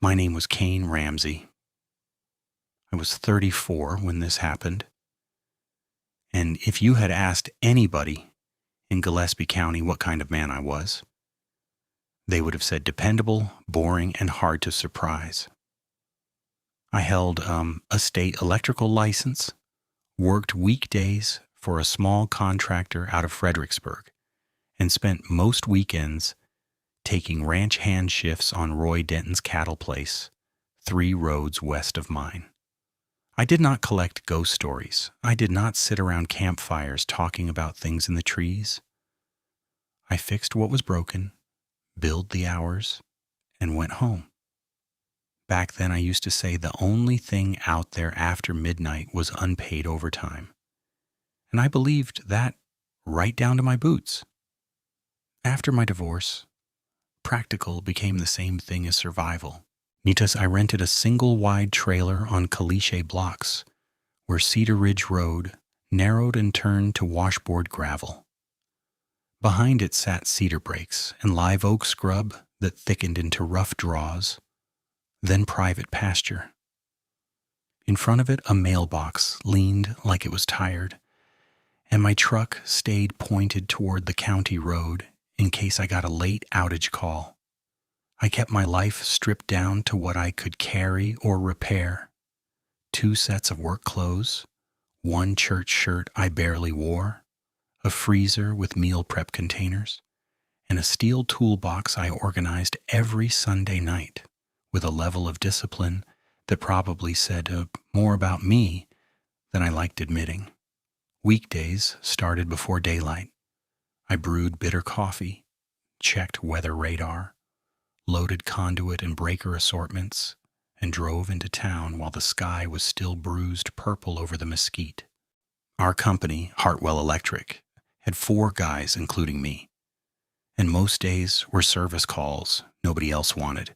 My name was Kane Ramsey. I was 34 when this happened, and if you had asked anybody in Gillespie County what kind of man I was, they would have said dependable, boring, and hard to surprise. I held a state electrical license, worked weekdays for a small contractor out of Fredericksburg, and spent most weekends taking ranch hand shifts on Roy Denton's cattle place, 3 roads west of mine. I did not collect ghost stories. I did not sit around campfires talking about things in the trees. I fixed what was broken, billed the hours, and went home. Back then I used to say the only thing out there after midnight was unpaid overtime. And I believed that right down to my boots. After my divorce, practical became the same thing as survival. Nitas, I rented a single-wide trailer on Caliche blocks, where Cedar Ridge Road narrowed and turned to washboard gravel. Behind it sat cedar brakes and live oak scrub that thickened into rough draws, then private pasture. In front of it, a mailbox leaned like it was tired, and my truck stayed pointed toward the county road in case I got a late outage call. I kept my life stripped down to what I could carry or repair. 2 sets of work clothes, 1 church shirt I barely wore, a freezer with meal prep containers, and a steel toolbox I organized every Sunday night with a level of discipline that probably said more about me than I liked admitting. Weekdays started before daylight. I brewed bitter coffee, checked weather radar, loaded conduit and breaker assortments, and drove into town while the sky was still bruised purple over the mesquite. Our company, Hartwell Electric, had 4 guys, including me, and most days were service calls nobody else wanted.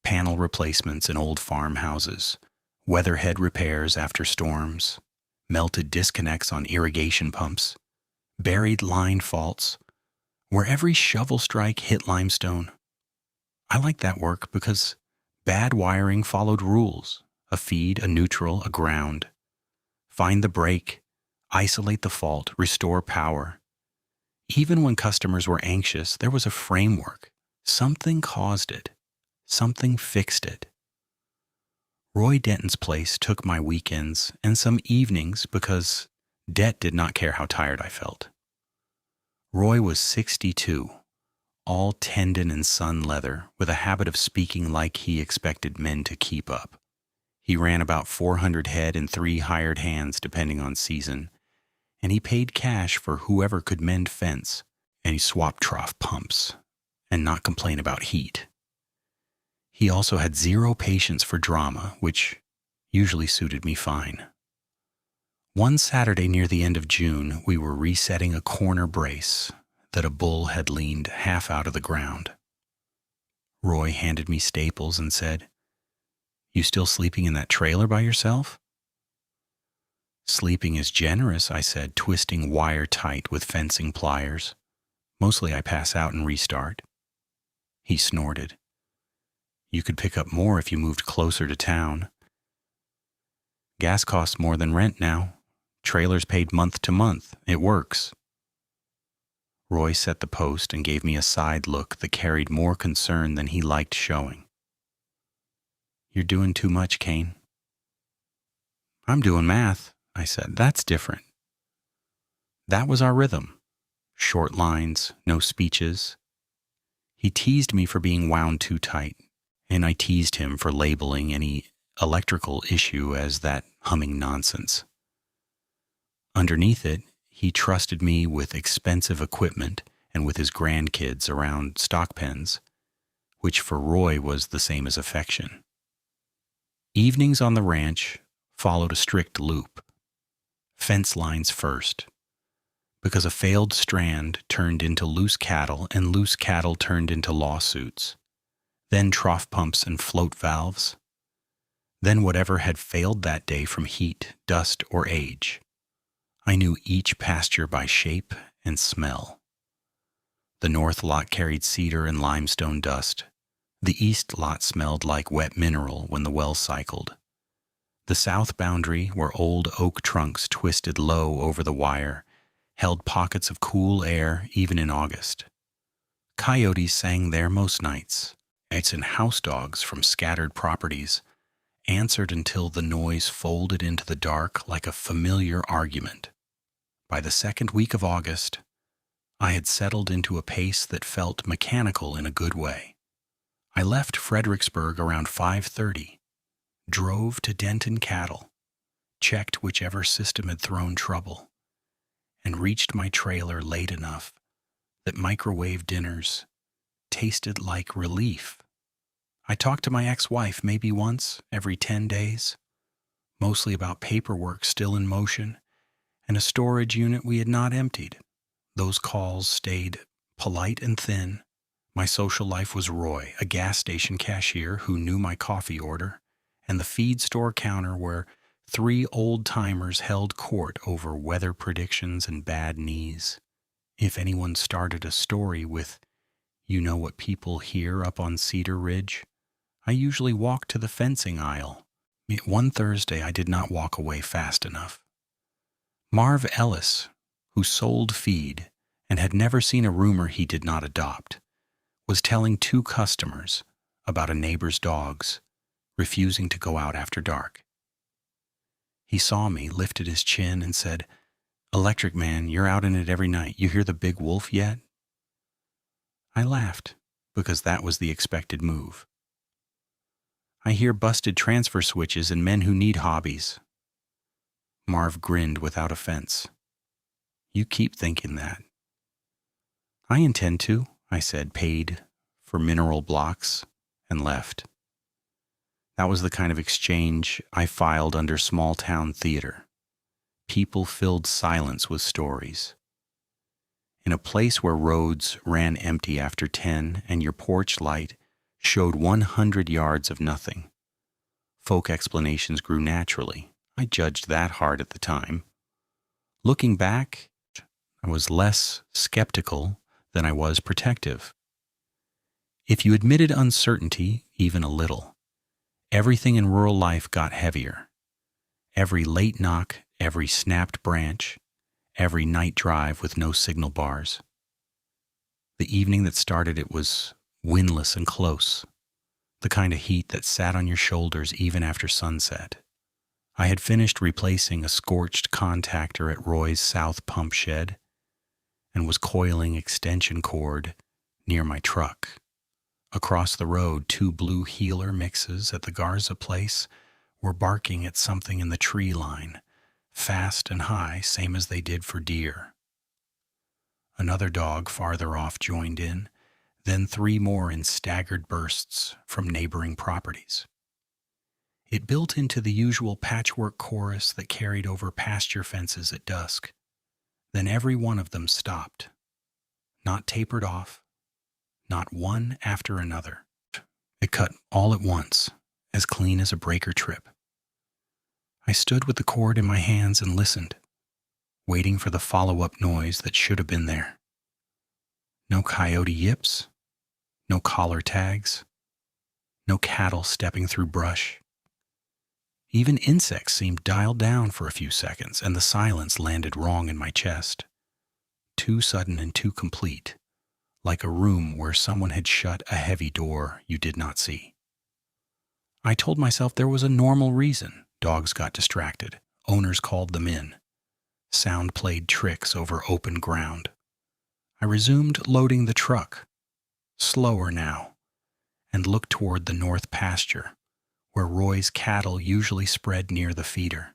Panel replacements in old farmhouses, weatherhead repairs after storms, melted disconnects on irrigation pumps, buried line faults, where every shovel strike hit limestone. I liked that work because bad wiring followed rules: a feed, a neutral, a ground. Find the break, isolate the fault, restore power. Even when customers were anxious, there was a framework. Something caused it. Something fixed it. Roy Denton's place took my weekends and some evenings because debt did not care how tired I felt. Roy was 62. All tendon and sun leather, with a habit of speaking like he expected men to keep up. He ran about 400 head and 3 hired hands depending on season, and he paid cash for whoever could mend fence, and he swapped trough pumps, and not complain about heat. He also had 0 patience for drama, which usually suited me fine. One Saturday near the end of June, we were resetting a corner brace that a bull had leaned half out of the ground. Roy handed me staples and said, "You still sleeping in that trailer by yourself?" "Sleeping is generous," I said, twisting wire tight with fencing pliers. "Mostly I pass out and restart." He snorted. "You could pick up more if you moved closer to town." "Gas costs more than rent now. Trailer's paid month to month. It works." Roy set the post and gave me a side look that carried more concern than he liked showing. "You're doing too much, Kane." "I'm doing math," I said. "That's different." That was our rhythm. Short lines, no speeches. He teased me for being wound too tight, and I teased him for labeling any electrical issue as that humming nonsense. Underneath it, he trusted me with expensive equipment and with his grandkids around stock pens, which for Roy was the same as affection. Evenings on the ranch followed a strict loop. Fence lines first, because a failed strand turned into loose cattle and loose cattle turned into lawsuits. Then trough pumps and float valves. Then whatever had failed that day from heat, dust, or age. I knew each pasture by shape and smell. The north lot carried cedar and limestone dust. The east lot smelled like wet mineral when the well cycled. The south boundary, where old oak trunks twisted low over the wire, held pockets of cool air even in August. Coyotes sang there most nights. And house dogs from scattered properties answered until the noise folded into the dark like a familiar argument. By the second week of August, I had settled into a pace that felt mechanical in a good way. I left Fredericksburg around 5:30, drove to Denton Cattle, checked whichever system had thrown trouble, and reached my trailer late enough that microwave dinners tasted like relief. I talked to my ex-wife maybe once every 10 days, mostly about paperwork still in motion and a storage unit we had not emptied. Those calls stayed polite and thin. My social life was Roy, a gas station cashier who knew my coffee order, and the feed store counter where 3 old-timers held court over weather predictions and bad knees. If anyone started a story with, "You know what people hear up on Cedar Ridge," I usually walked to the fencing aisle. One Thursday, I did not walk away fast enough. Marv Ellis, who sold feed and had never seen a rumor he did not adopt, was telling 2 customers about a neighbor's dogs refusing to go out after dark. He saw me, lifted his chin, and said, "Electric man, you're out in it every night. You hear the big wolf yet?" I laughed, because that was the expected move. "I hear busted transfer switches and men who need hobbies." Marv grinned without offense. "You keep thinking that." "I intend to," I said, paid for mineral blocks, and left. That was the kind of exchange I filed under small-town theater. People-filled silence with stories. In a place where roads ran empty after 10 and your porch light showed 100 yards of nothing, folk explanations grew naturally. I judged that hard at the time. Looking back, I was less skeptical than I was protective. If you admitted uncertainty, even a little, everything in rural life got heavier. Every late knock, every snapped branch, every night drive with no signal bars. The evening that started it was windless and close, the kind of heat that sat on your shoulders even after sunset. I had finished replacing a scorched contactor at Roy's south pump shed and was coiling extension cord near my truck. Across the road, 2 blue heeler mixes at the Garza place were barking at something in the tree line, fast and high, same as they did for deer. Another dog farther off joined in, then 3 more in staggered bursts from neighboring properties. It built into the usual patchwork chorus that carried over pasture fences at dusk. Then every one of them stopped, not tapered off, not one after another. It cut all at once, as clean as a breaker trip. I stood with the cord in my hands and listened, waiting for the follow-up noise that should have been there. No coyote yips, no collar tags, no cattle stepping through brush. Even insects seemed dialed down for a few seconds, and the silence landed wrong in my chest. Too sudden and too complete, like a room where someone had shut a heavy door you did not see. I told myself there was a normal reason. Dogs got distracted. Owners called them in. Sound played tricks over open ground. I resumed loading the truck, slower now, and looked toward the north pasture, where Roy's cattle usually spread near the feeder.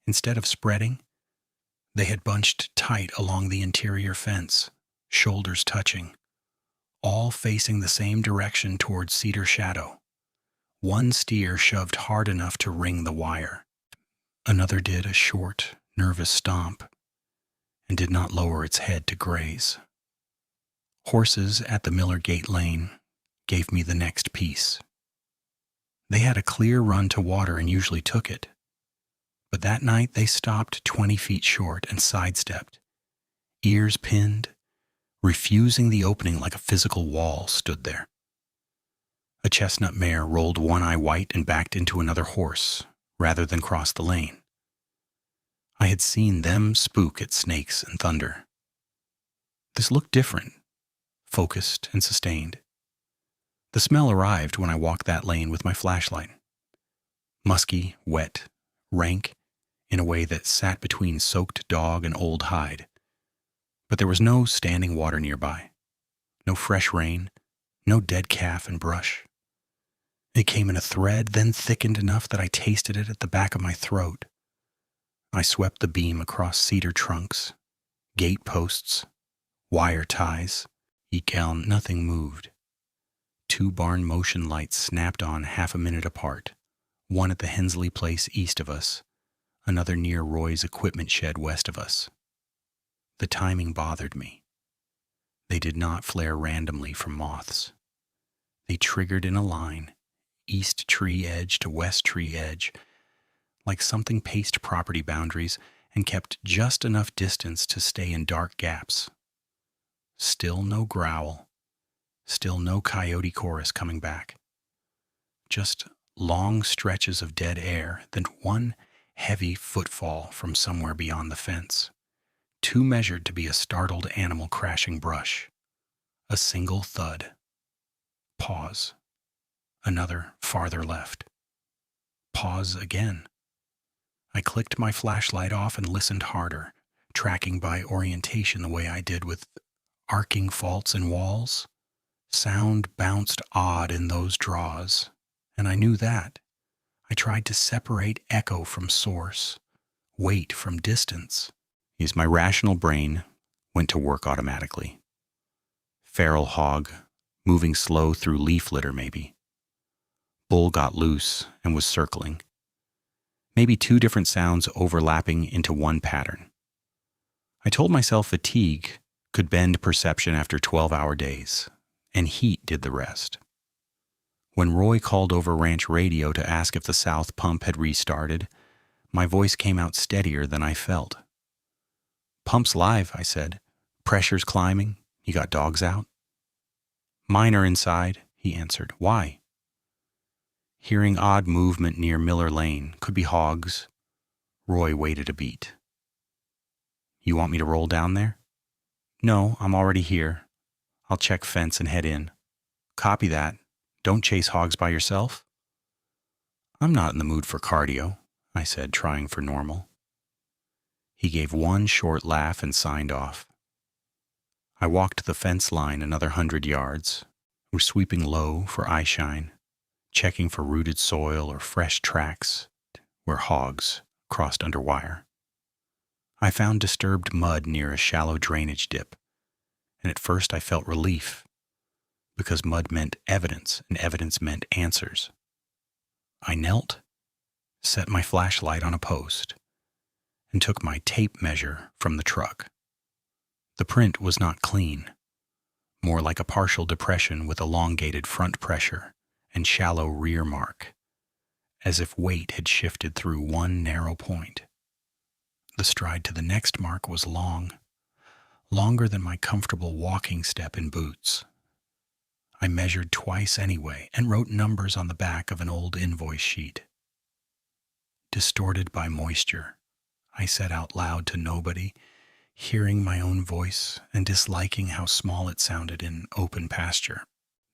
Instead of spreading, they had bunched tight along the interior fence, shoulders touching, all facing the same direction toward Cedar Shadow. One steer shoved hard enough to wring the wire. Another did a short, nervous stomp and did not lower its head to graze. Horses at the Miller Gate Lane gave me the next piece. They had a clear run to water and usually took it. But that night they stopped 20 feet short and sidestepped. Ears pinned, refusing the opening like a physical wall stood there. A chestnut mare rolled one eye white and backed into another horse, rather than cross the lane. I had seen them spook at snakes and thunder. This looked different, focused and sustained. The smell arrived when I walked that lane with my flashlight. Musky, wet, rank, in a way that sat between soaked dog and old hide. But there was no standing water nearby, no fresh rain, no dead calf and brush. It came in a thread, then thickened enough that I tasted it at the back of my throat. I swept the beam across cedar trunks, gate posts, wire ties. Ekel, nothing moved. 2 barn motion lights snapped on half a minute apart, one at the Hensley place east of us, another near Roy's equipment shed west of us. The timing bothered me. They did not flare randomly from moths. They triggered in a line, east tree edge to west tree edge, like something paced property boundaries and kept just enough distance to stay in dark gaps. Still no growl, still no coyote chorus coming back. Just long stretches of dead air, then one heavy footfall from somewhere beyond the fence, too measured to be a startled animal crashing brush. A single thud. Pause. Another farther left. Pause again. I clicked my flashlight off and listened harder, tracking by orientation the way I did with arcing faults in walls. Sound bounced odd in those draws, and I knew that. I tried to separate echo from source, weight from distance. My rational brain went to work automatically. Feral hog, moving slow through leaf litter maybe. Bull got loose and was circling. Maybe 2 different sounds overlapping into one pattern. I told myself fatigue could bend perception after 12-hour days, and heat did the rest. When Roy called over ranch radio to ask if the south pump had restarted, my voice came out steadier than I felt. "Pump's live," I said. "Pressure's climbing. You got dogs out?" "Mine are inside," he answered. "Why?" Hearing odd movement near Miller Lane. Could be hogs. Roy waited a beat. "You want me to roll down there?" "No, I'm already here. I'll check fence and head in." "Copy that. Don't chase hogs by yourself." "I'm not in the mood for cardio," I said, trying for normal. He gave one short laugh and signed off. I walked the fence line another 100 yards, was sweeping low for eye shine, checking for rooted soil or fresh tracks where hogs crossed under wire. I found disturbed mud near a shallow drainage dip, and at first I felt relief, because mud meant evidence, and evidence meant answers. I knelt, set my flashlight on a post, and took my tape measure from the truck. The print was not clean, more like a partial depression with elongated front pressure and shallow rear mark, as if weight had shifted through one narrow point. The stride to the next mark was long, longer than my comfortable walking step in boots. I measured twice anyway and wrote numbers on the back of an old invoice sheet. Distorted by moisture, I said out loud to nobody, hearing my own voice and disliking how small it sounded in open pasture.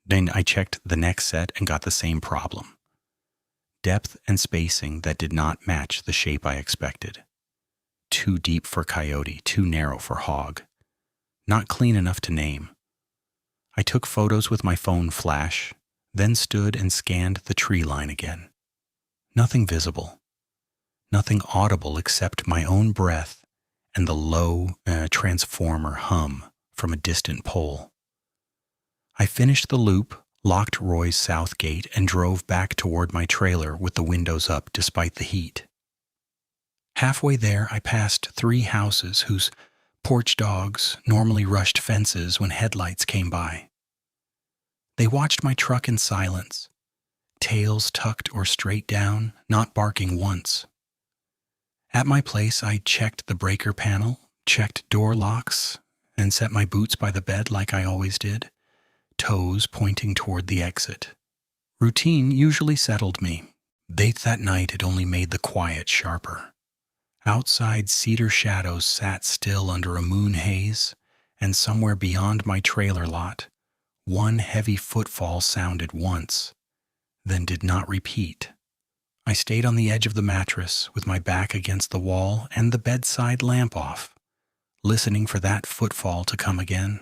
Then I checked the next set and got the same problem. Depth and spacing that did not match the shape I expected. Too deep for coyote, too narrow for hog. Not clean enough to name. I took photos with my phone flash, then stood and scanned the tree line again. Nothing visible. Nothing audible except my own breath and the low transformer hum from a distant pole. I finished the loop, locked Roy's south gate, and drove back toward my trailer with the windows up despite the heat. Halfway there, I passed 3 houses whose porch dogs normally rushed fences when headlights came by. They watched my truck in silence, tails tucked or straight down, not barking once. At my place, I checked the breaker panel, checked door locks, and set my boots by the bed like I always did, toes pointing toward the exit. Routine usually settled me. That night it only made the quiet sharper. Outside, cedar shadows sat still under a moon haze, and somewhere beyond my trailer lot, one heavy footfall sounded once, then did not repeat. I stayed on the edge of the mattress with my back against the wall and the bedside lamp off, listening for that footfall to come again.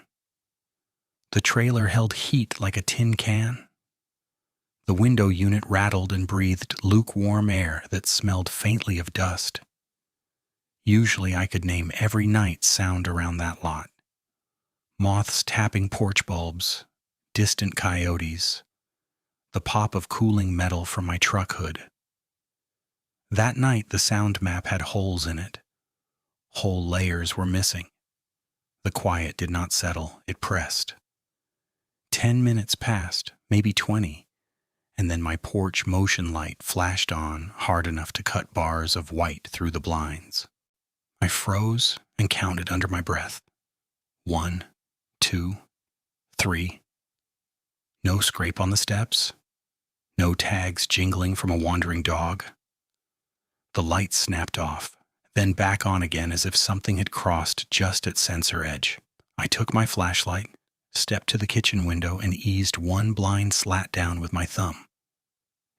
The trailer held heat like a tin can. The window unit rattled and breathed lukewarm air that smelled faintly of dust. Usually I could name every night sound around that lot. Moths tapping porch bulbs, distant coyotes, the pop of cooling metal from my truck hood. That night the sound map had holes in it. Whole layers were missing. The quiet did not settle, it pressed. 10 minutes passed, maybe 20, and then my porch motion light flashed on hard enough to cut bars of white through the blinds. I froze and counted under my breath. 1, 2, 3. No scrape on the steps. No tags jingling from a wandering dog. The light snapped off, then back on again as if something had crossed just at sensor edge. I took my flashlight, stepped to the kitchen window, and eased one blind slat down with my thumb.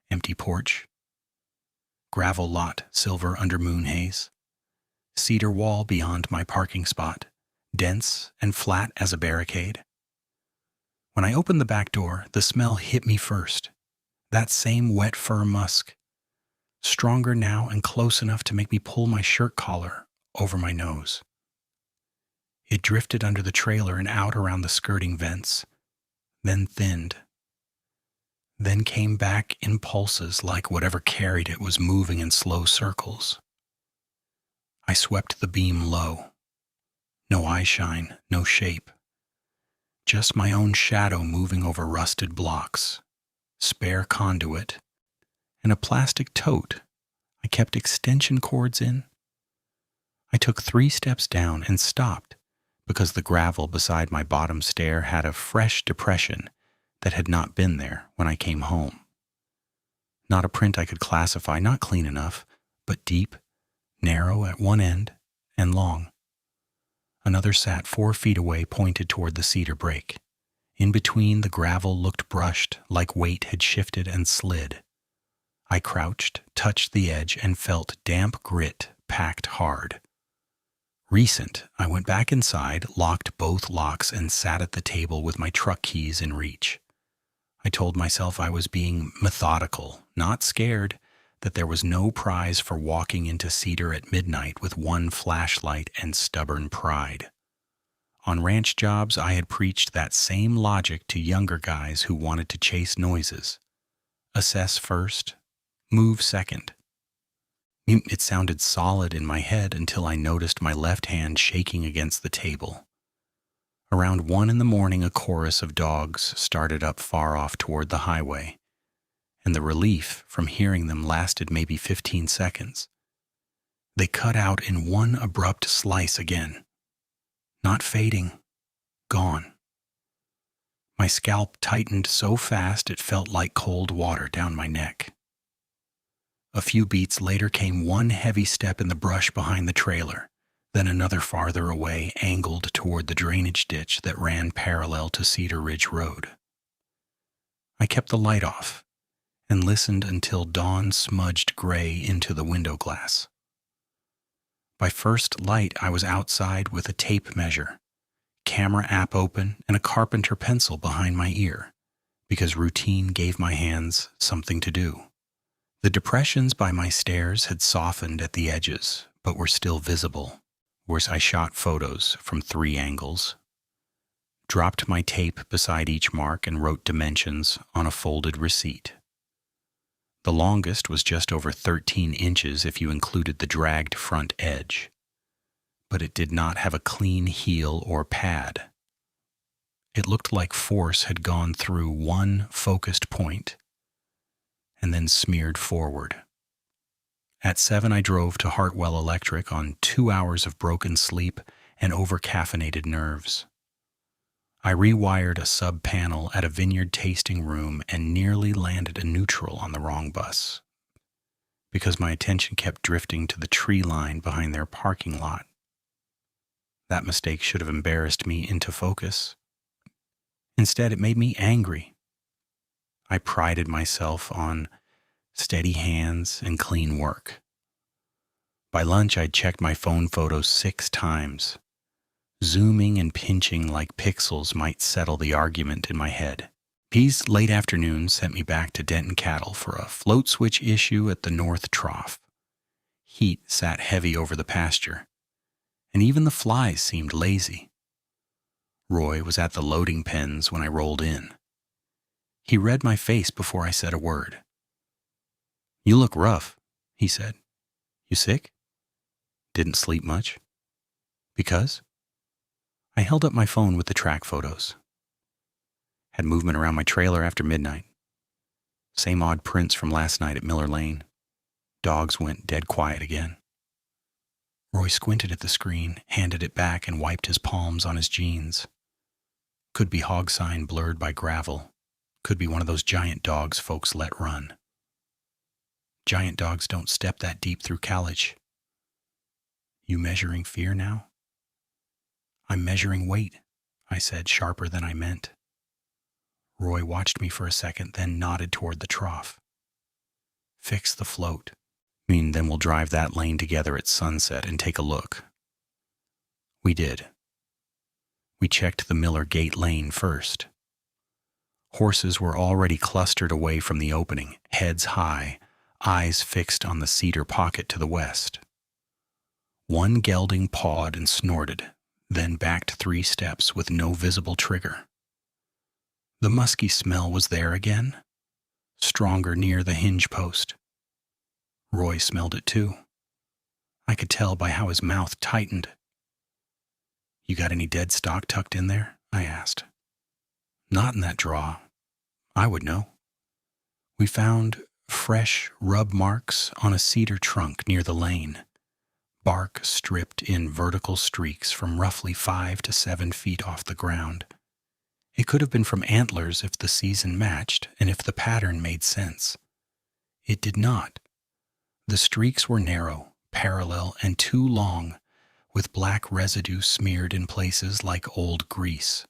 Empty porch. Gravel lot, silver under moon haze. Cedar wall beyond my parking spot, dense and flat as a barricade. When I opened the back door, the smell hit me first. That same wet fur musk, stronger now and close enough to make me pull my shirt collar over my nose. It drifted under the trailer and out around the skirting vents, then thinned, then came back in pulses like whatever carried it was moving in slow circles. I swept the beam low. No eye shine, no shape. Just my own shadow moving over rusted blocks, spare conduit, and a plastic tote I kept extension cords in. I took 3 steps down and stopped because the gravel beside my bottom stair had a fresh depression that had not been there when I came home. Not a print I could classify, not clean enough, but deep, narrow at one end, and long. Another sat 4 feet away, pointed toward the cedar break. In between, the gravel looked brushed, like weight had shifted and slid. I crouched, touched the edge, and felt damp grit packed hard. Recent, I went back inside, locked both locks, and sat at the table with my truck keys in reach. I told myself I was being methodical, not scared, that there was no prize for walking into Cedar at midnight with one flashlight and stubborn pride. On ranch jobs, I had preached that same logic to younger guys who wanted to chase noises. Assess first, move second. It sounded solid in my head until I noticed my left hand shaking against the table. Around 1 in the morning, a chorus of dogs started up far off toward the highway, and the relief from hearing them lasted maybe 15 seconds. They cut out in one abrupt slice again. Not fading, gone. My scalp tightened so fast it felt like cold water down my neck. A few beats later came one heavy step in the brush behind the trailer, then another farther away, angled toward the drainage ditch that ran parallel to Cedar Ridge Road. I kept the light off and listened until dawn smudged gray into the window glass. By first light, I was outside with a tape measure, camera app open, and a carpenter pencil behind my ear, because routine gave my hands something to do. The depressions by my stairs had softened at the edges, but were still visible, whereas I shot photos from 3 angles, dropped my tape beside each mark, and wrote dimensions on a folded receipt. The longest was just over 13 inches if you included the dragged front edge, but it did not have a clean heel or pad. It looked like force had gone through one focused point and then smeared forward. At 7, I drove to Hartwell Electric on 2 hours of broken sleep and over-caffeinated nerves. I rewired a sub-panel at a vineyard tasting room and nearly landed a neutral on the wrong bus because my attention kept drifting to the tree line behind their parking lot. That mistake should have embarrassed me into focus. Instead, it made me angry. I prided myself on steady hands and clean work. By lunch, I'd checked my phone photos 6 times. Zooming and pinching like pixels might settle the argument in my head. These late afternoons sent me back to Denton Cattle for a float switch issue at the North Trough. Heat sat heavy over the pasture, and even the flies seemed lazy. Roy was at the loading pens when I rolled in. He read my face before I said a word. "You look rough," he said. "You sick? Didn't sleep much?" "Because?" I held up my phone with the track photos. Had movement around my trailer after midnight. Same odd prints from last night at Miller Lane. Dogs went dead quiet again. Roy squinted at the screen, handed it back, and wiped his palms on his jeans. Could be hog sign blurred by gravel. Could be one of those giant dogs folks let run. Giant dogs don't step that deep through callage. You measuring fear now? "I'm measuring weight," I said, sharper than I meant. Roy watched me for a second, then nodded toward the trough. "Fix the float. Then we'll drive that lane together at sunset and take a look." We did. We checked the Miller Gate lane first. Horses were already clustered away from the opening, heads high, eyes fixed on the cedar pocket to the west. One gelding pawed and snorted, then backed 3 steps with no visible trigger. The musky smell was there again, stronger near the hinge post. Roy smelled it too. I could tell by how his mouth tightened. "You got any dead stock tucked in there?" I asked. "Not in that draw. I would know." We found fresh rub marks on a cedar trunk near the lane. Bark stripped in vertical streaks from roughly 5 to 7 feet off the ground. It could have been from antlers if the season matched and if the pattern made sense. It did not. The streaks were narrow, parallel, and too long, with black residue smeared in places like old grease.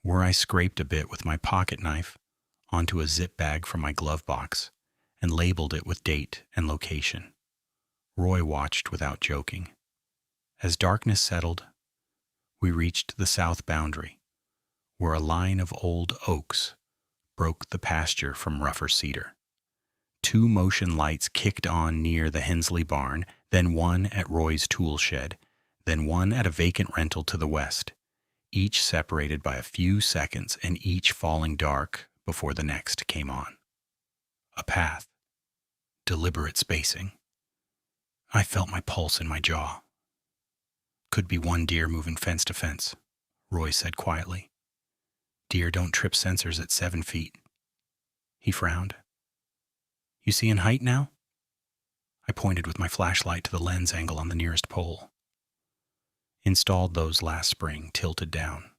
Where I scraped a bit with my pocket knife onto a zip bag from my glove box and labeled it with date and location. Roy watched without joking. As darkness settled, we reached the south boundary, where a line of old oaks broke the pasture from rougher cedar. 2 motion lights kicked on near the Hensley barn, then one at Roy's tool shed, then one at a vacant rental to the west, each separated by a few seconds and each falling dark before the next came on. A path. Deliberate spacing. I felt my pulse in my jaw. "Could be one deer moving fence to fence," Roy said quietly. "Deer don't trip sensors at 7 feet. He frowned. "You see in height now?" I pointed with my flashlight to the lens angle on the nearest pole. "Installed those last spring, tilted down.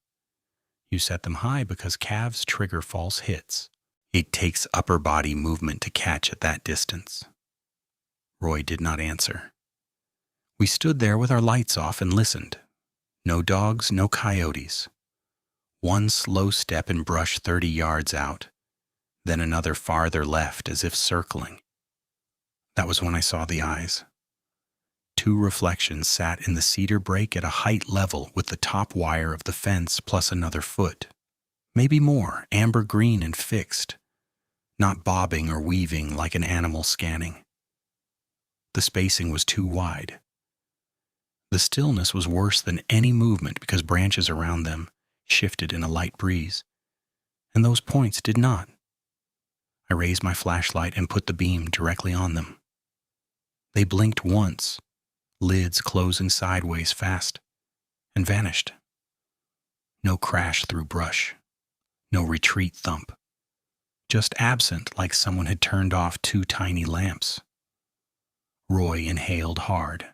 You set them high because calves trigger false hits. It takes upper body movement to catch at that distance." Roy did not answer. We stood there with our lights off and listened. No dogs, no coyotes. One slow step in brush 30 yards out, then another farther left as if circling. That was when I saw the eyes. 2 reflections sat in the cedar break at a height level with the top wire of the fence plus another foot. Maybe more, amber green and fixed, not bobbing or weaving like an animal scanning. The spacing was too wide. The stillness was worse than any movement because branches around them shifted in a light breeze, and those points did not. I raised my flashlight and put the beam directly on them. They blinked once, lids closing sideways fast, and vanished. No crash through brush, no retreat thump, just absent like someone had turned off 2 tiny lamps. Roy inhaled hard.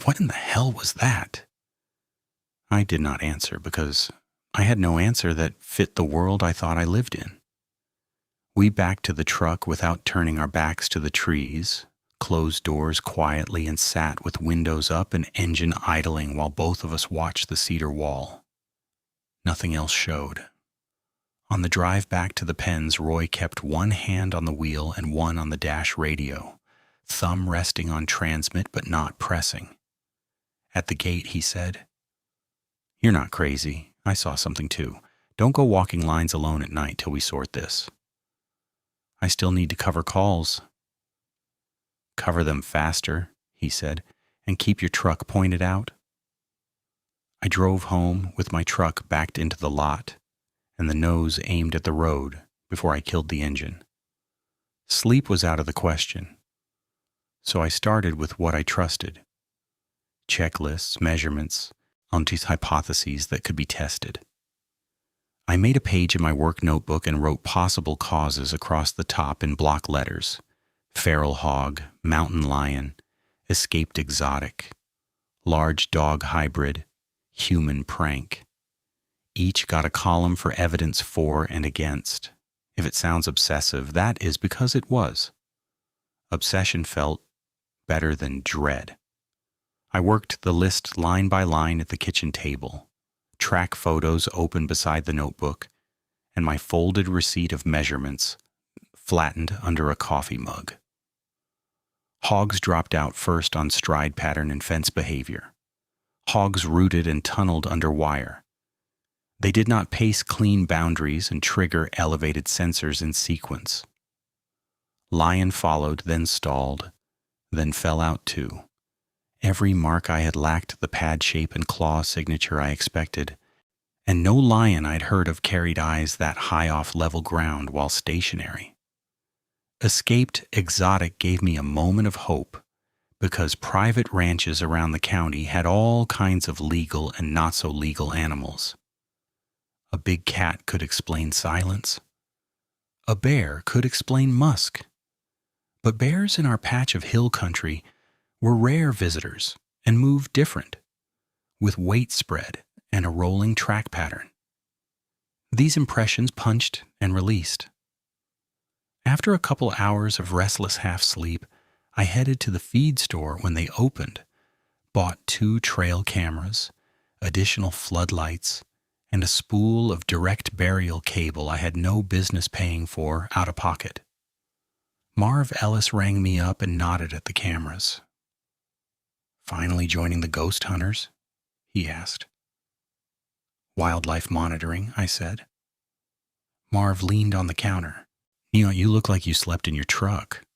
"What in the hell was that?" I did not answer because I had no answer that fit the world I thought I lived in. We backed to the truck without turning our backs to the trees, closed doors quietly, and sat with windows up and engine idling while both of us watched the cedar wall. Nothing else showed. On the drive back to the pens, Roy kept one hand on the wheel and one on the dash radio, thumb resting on transmit but not pressing. At the gate, he said, "You're not crazy. I saw something too. Don't go walking lines alone at night till we sort this." "I still need to cover calls." "Cover them faster," he said, "and keep your truck pointed out." I drove home with my truck backed into the lot and the nose aimed at the road before I killed the engine. Sleep was out of the question, so I started with what I trusted: checklists, measurements, hypotheses that could be tested. I made a page in my work notebook and wrote possible causes across the top in block letters: feral hog, mountain lion, escaped exotic, large dog hybrid, human prank. Each got a column for evidence for and against. If it sounds obsessive, that is because it was. Obsession felt better than dread. I worked the list line by line at the kitchen table, track photos open beside the notebook, and my folded receipt of measurements flattened under a coffee mug. Hogs dropped out first on stride pattern and fence behavior. Hogs rooted and tunneled under wire. They did not pace clean boundaries and trigger elevated sensors in sequence. Lion followed, then stalled, then fell out too. Every mark I had lacked the pad shape and claw signature I expected, and no lion I'd heard of carried eyes that high off level ground while stationary. Escaped exotic gave me a moment of hope, because private ranches around the county had all kinds of legal and not so legal animals. A big cat could explain silence. A bear could explain musk. But bears in our patch of hill country were rare visitors and moved different, with weight spread and a rolling track pattern. These impressions punched and released. After a couple hours of restless half-sleep, I headed to the feed store when they opened, bought 2 trail cameras, additional floodlights, and a spool of direct burial cable I had no business paying for out of pocket. Marv Ellis rang me up and nodded at the cameras. "Finally joining the ghost hunters?" he asked. "Wildlife monitoring," I said. Marv leaned on the counter. You look like you slept in your truck."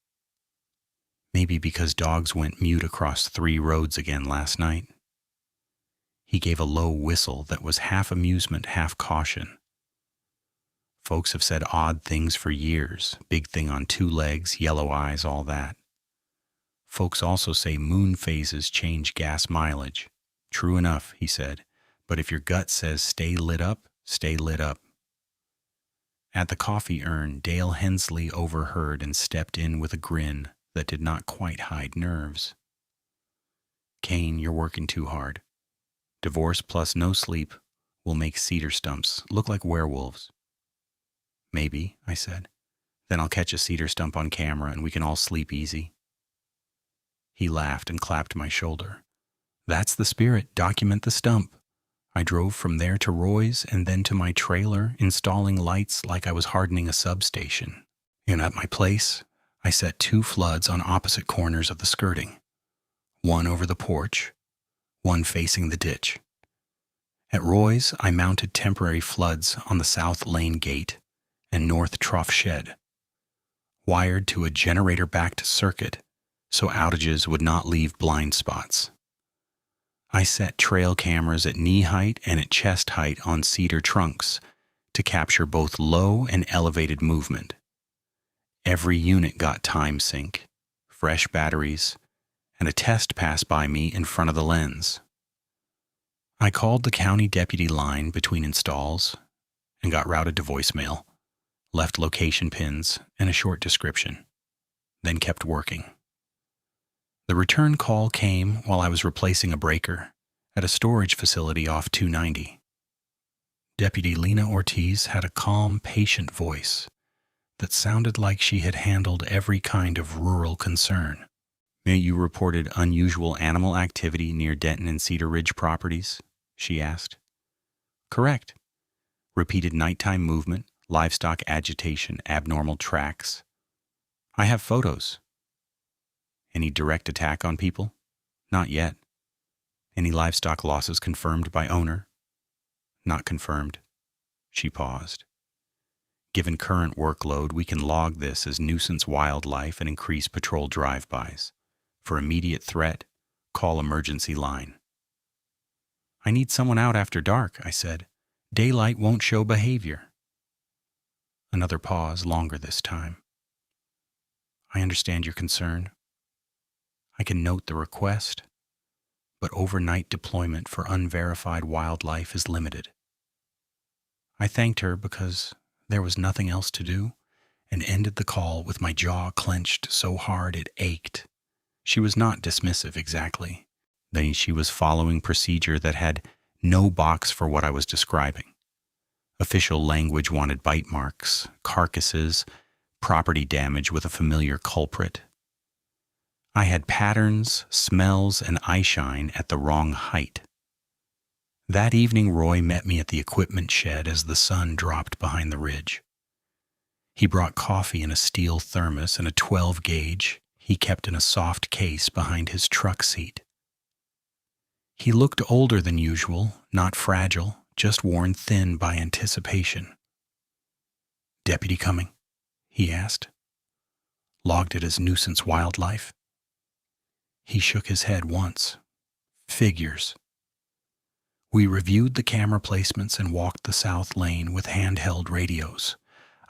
"Maybe because dogs went mute across 3 roads again last night." He gave a low whistle that was half amusement, half caution. "Folks have said odd things for years. Big thing on 2 legs, yellow eyes, all that. Folks also say moon phases change gas mileage." "True enough," he said. "But if your gut says stay lit up, stay lit up." At the coffee urn, Dale Hensley overheard and stepped in with a grin that did not quite hide nerves. "Kane, you're working too hard. Divorce plus no sleep will make cedar stumps look like werewolves." "Maybe," I said. "Then I'll catch a cedar stump on camera and we can all sleep easy." He laughed and clapped my shoulder. "That's the spirit. Document the stump." I drove from there to Roy's and then to my trailer, installing lights like I was hardening a substation. And at my place, I set 2 floods on opposite corners of the skirting. One over the porch, one facing the ditch. At Roy's, I mounted temporary floods on the south lane gate and north trough shed, wired to a generator-backed circuit so outages would not leave blind spots. I set trail cameras at knee height and at chest height on cedar trunks to capture both low and elevated movement. Every unit got time sync, fresh batteries, and a test passed by me in front of the lens. I called the county deputy line between installs and got routed to voicemail, left location pins and a short description, then kept working. The return call came while I was replacing a breaker at a storage facility off 290. Deputy Lena Ortiz had a calm, patient voice that sounded like she had handled every kind of rural concern. You reported unusual animal activity near Denton and Cedar Ridge properties? She asked. Correct. Repeated nighttime movement, livestock agitation, abnormal tracks. I have photos. Any direct attack on people? Not yet. Any livestock losses confirmed by owner? Not confirmed. She paused. Given current workload, we can log this as nuisance wildlife and increase patrol drive-bys. For immediate threat, call emergency line. I need someone out after dark, I said. Daylight won't show behavior. Another pause, longer this time. I understand your concern. I can note the request, but overnight deployment for unverified wildlife is limited. I thanked her because there was nothing else to do, and ended the call with my jaw clenched so hard it ached. She was not dismissive exactly. She was following procedure that had no box for what I was describing. Official language wanted bite marks, carcasses, property damage with a familiar culprit. I had patterns, smells, and eyeshine at the wrong height. That evening, Roy met me at the equipment shed as the sun dropped behind the ridge. He brought coffee in a steel thermos and a 12-gauge he kept in a soft case behind his truck seat. He looked older than usual, not fragile, just worn thin by anticipation. Deputy coming? He asked. Logged it as nuisance wildlife? He shook his head once. Figures. We reviewed the camera placements and walked the south lane with handheld radios.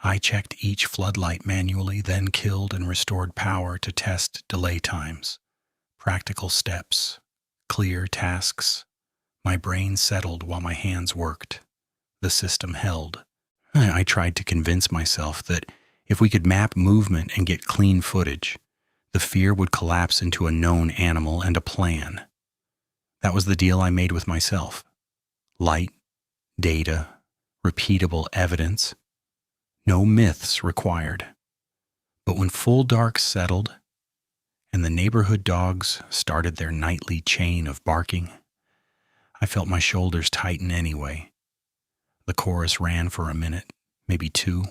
I checked each floodlight manually, then killed and restored power to test delay times. Practical steps. Clear tasks. My brain settled while my hands worked. The system held. I tried to convince myself that if we could map movement and get clean footage, the fear would collapse into a known animal and a plan. That was the deal I made with myself. Light, data, repeatable evidence. No myths required. But when full dark settled and the neighborhood dogs started their nightly chain of barking, I felt my shoulders tighten anyway. The chorus ran for a minute, maybe two,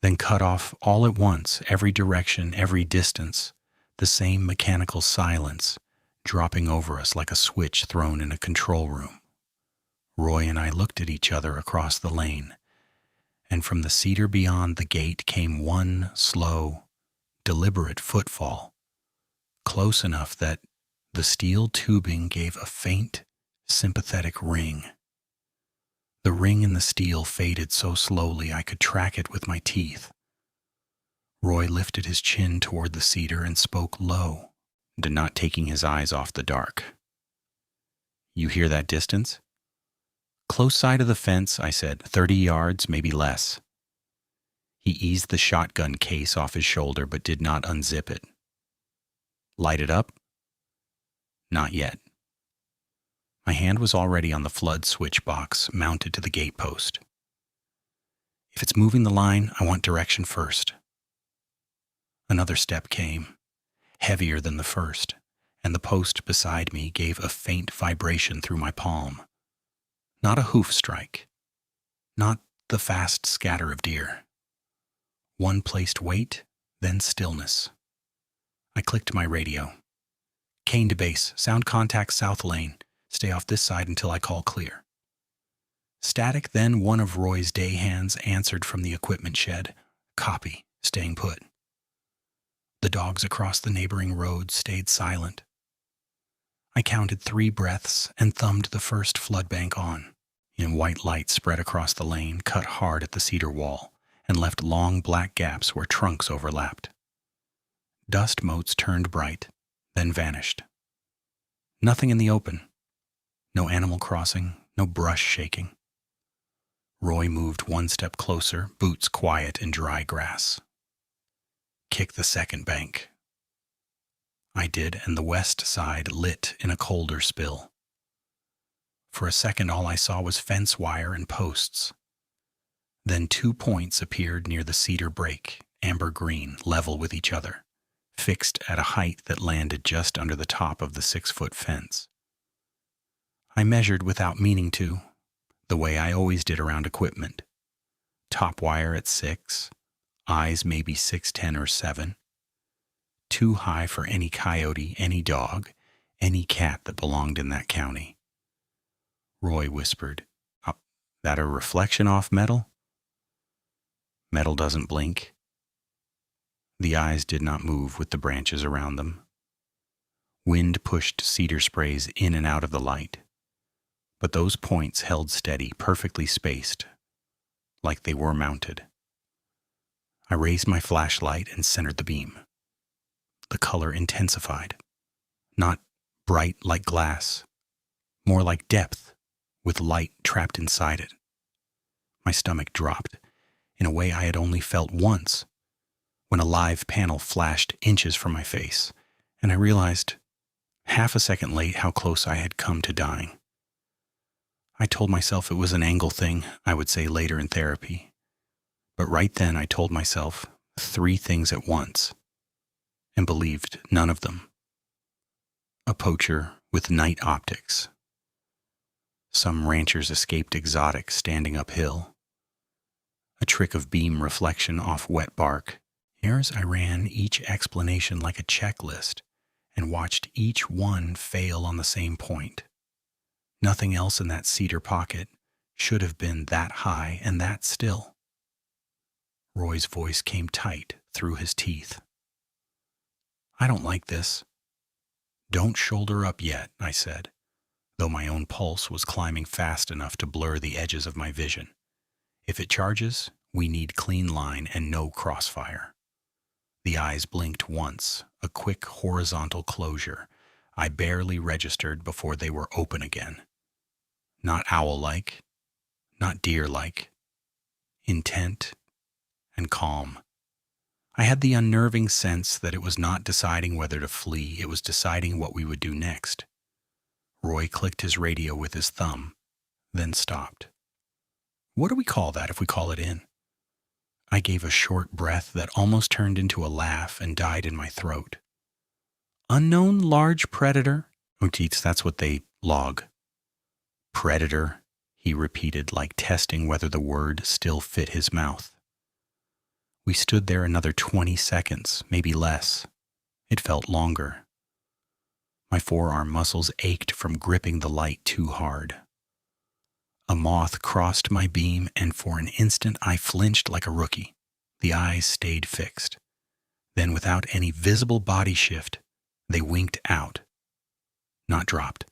then cut off all at once, every direction, every distance, the same mechanical silence dropping over us like a switch thrown in a control room. Roy and I looked at each other across the lane, and from the cedar beyond the gate came one slow, deliberate footfall, close enough that the steel tubing gave a faint, sympathetic ring. The ring in the steel faded so slowly I could track it with my teeth. Roy lifted his chin toward the cedar and spoke low, not taking his eyes off the dark. You hear that distance? Close side of the fence, I said, 30 yards, maybe less. He eased the shotgun case off his shoulder but did not unzip it. Light it up? Not yet. My hand was already on the flood switch box mounted to the gate post. If it's moving the line, I want direction first. Another step came, heavier than the first, and the post beside me gave a faint vibration through my palm. Not a hoof strike, not the fast scatter of deer. One placed weight, then stillness. I clicked my radio. Cane to base, sound contact south lane. Stay off this side until I call clear. Static, then one of Roy's day hands answered from the equipment shed. Copy, staying put. The dogs across the neighboring road stayed silent. I counted 3 breaths and thumbed the first flood bank on. White light spread across the lane, cut hard at the cedar wall, and left long black gaps where trunks overlapped. Dust motes turned bright, then vanished. Nothing in the open. No animal crossing, no brush shaking. Roy moved one step closer, boots quiet in dry grass. Kick the second bank. I did, and the west side lit in a colder spill. For a second, all I saw was fence wire and posts. Then 2 points appeared near the cedar break, amber green, level with each other, fixed at a height that landed just under the top of the 6-foot fence. I measured without meaning to, the way I always did around equipment. Top wire at 6, eyes maybe 6'10" or 7. Too high for any coyote, any dog, any cat that belonged in that county. Roy whispered, "That a reflection off metal?" Metal doesn't blink. The eyes did not move with the branches around them. Wind pushed cedar sprays in and out of the light, but those points held steady, perfectly spaced, like they were mounted. I raised my flashlight and centered the beam. The color intensified, not bright like glass, more like depth, with light trapped inside it. My stomach dropped in a way I had only felt once, when a live panel flashed inches from my face, and I realized, half a second late, how close I had come to dying. I told myself it was an angle thing, I would say later in therapy. But right then I told myself 3 things at once, and believed none of them. A poacher with night optics. Some rancher's escaped exotic standing uphill. A trick of beam reflection off wet bark. As I ran each explanation like a checklist and watched each one fail on the same point. Nothing else in that cedar pocket should have been that high and that still. Roy's voice came tight through his teeth. "I don't like this." "Don't shoulder up yet," I said, though my own pulse was climbing fast enough to blur the edges of my vision. "If it charges, we need clean line and no crossfire." The eyes blinked once, a quick horizontal closure I barely registered before they were open again. Not owl-like, not deer-like, intent and calm. I had the unnerving sense that it was not deciding whether to flee, it was deciding what we would do next. Roy clicked his radio with his thumb, then stopped. "What do we call that if we call it in?" I gave a short breath that almost turned into a laugh and died in my throat. "Unknown large predator." "Oteets, that's what they log." "Predator," he repeated, like testing whether the word still fit his mouth. We stood there another 20 seconds, maybe less. It felt longer. My forearm muscles ached from gripping the light too hard. A moth crossed my beam, and for an instant I flinched like a rookie. The eyes stayed fixed. Then, without any visible body shift, they winked out. Not dropped,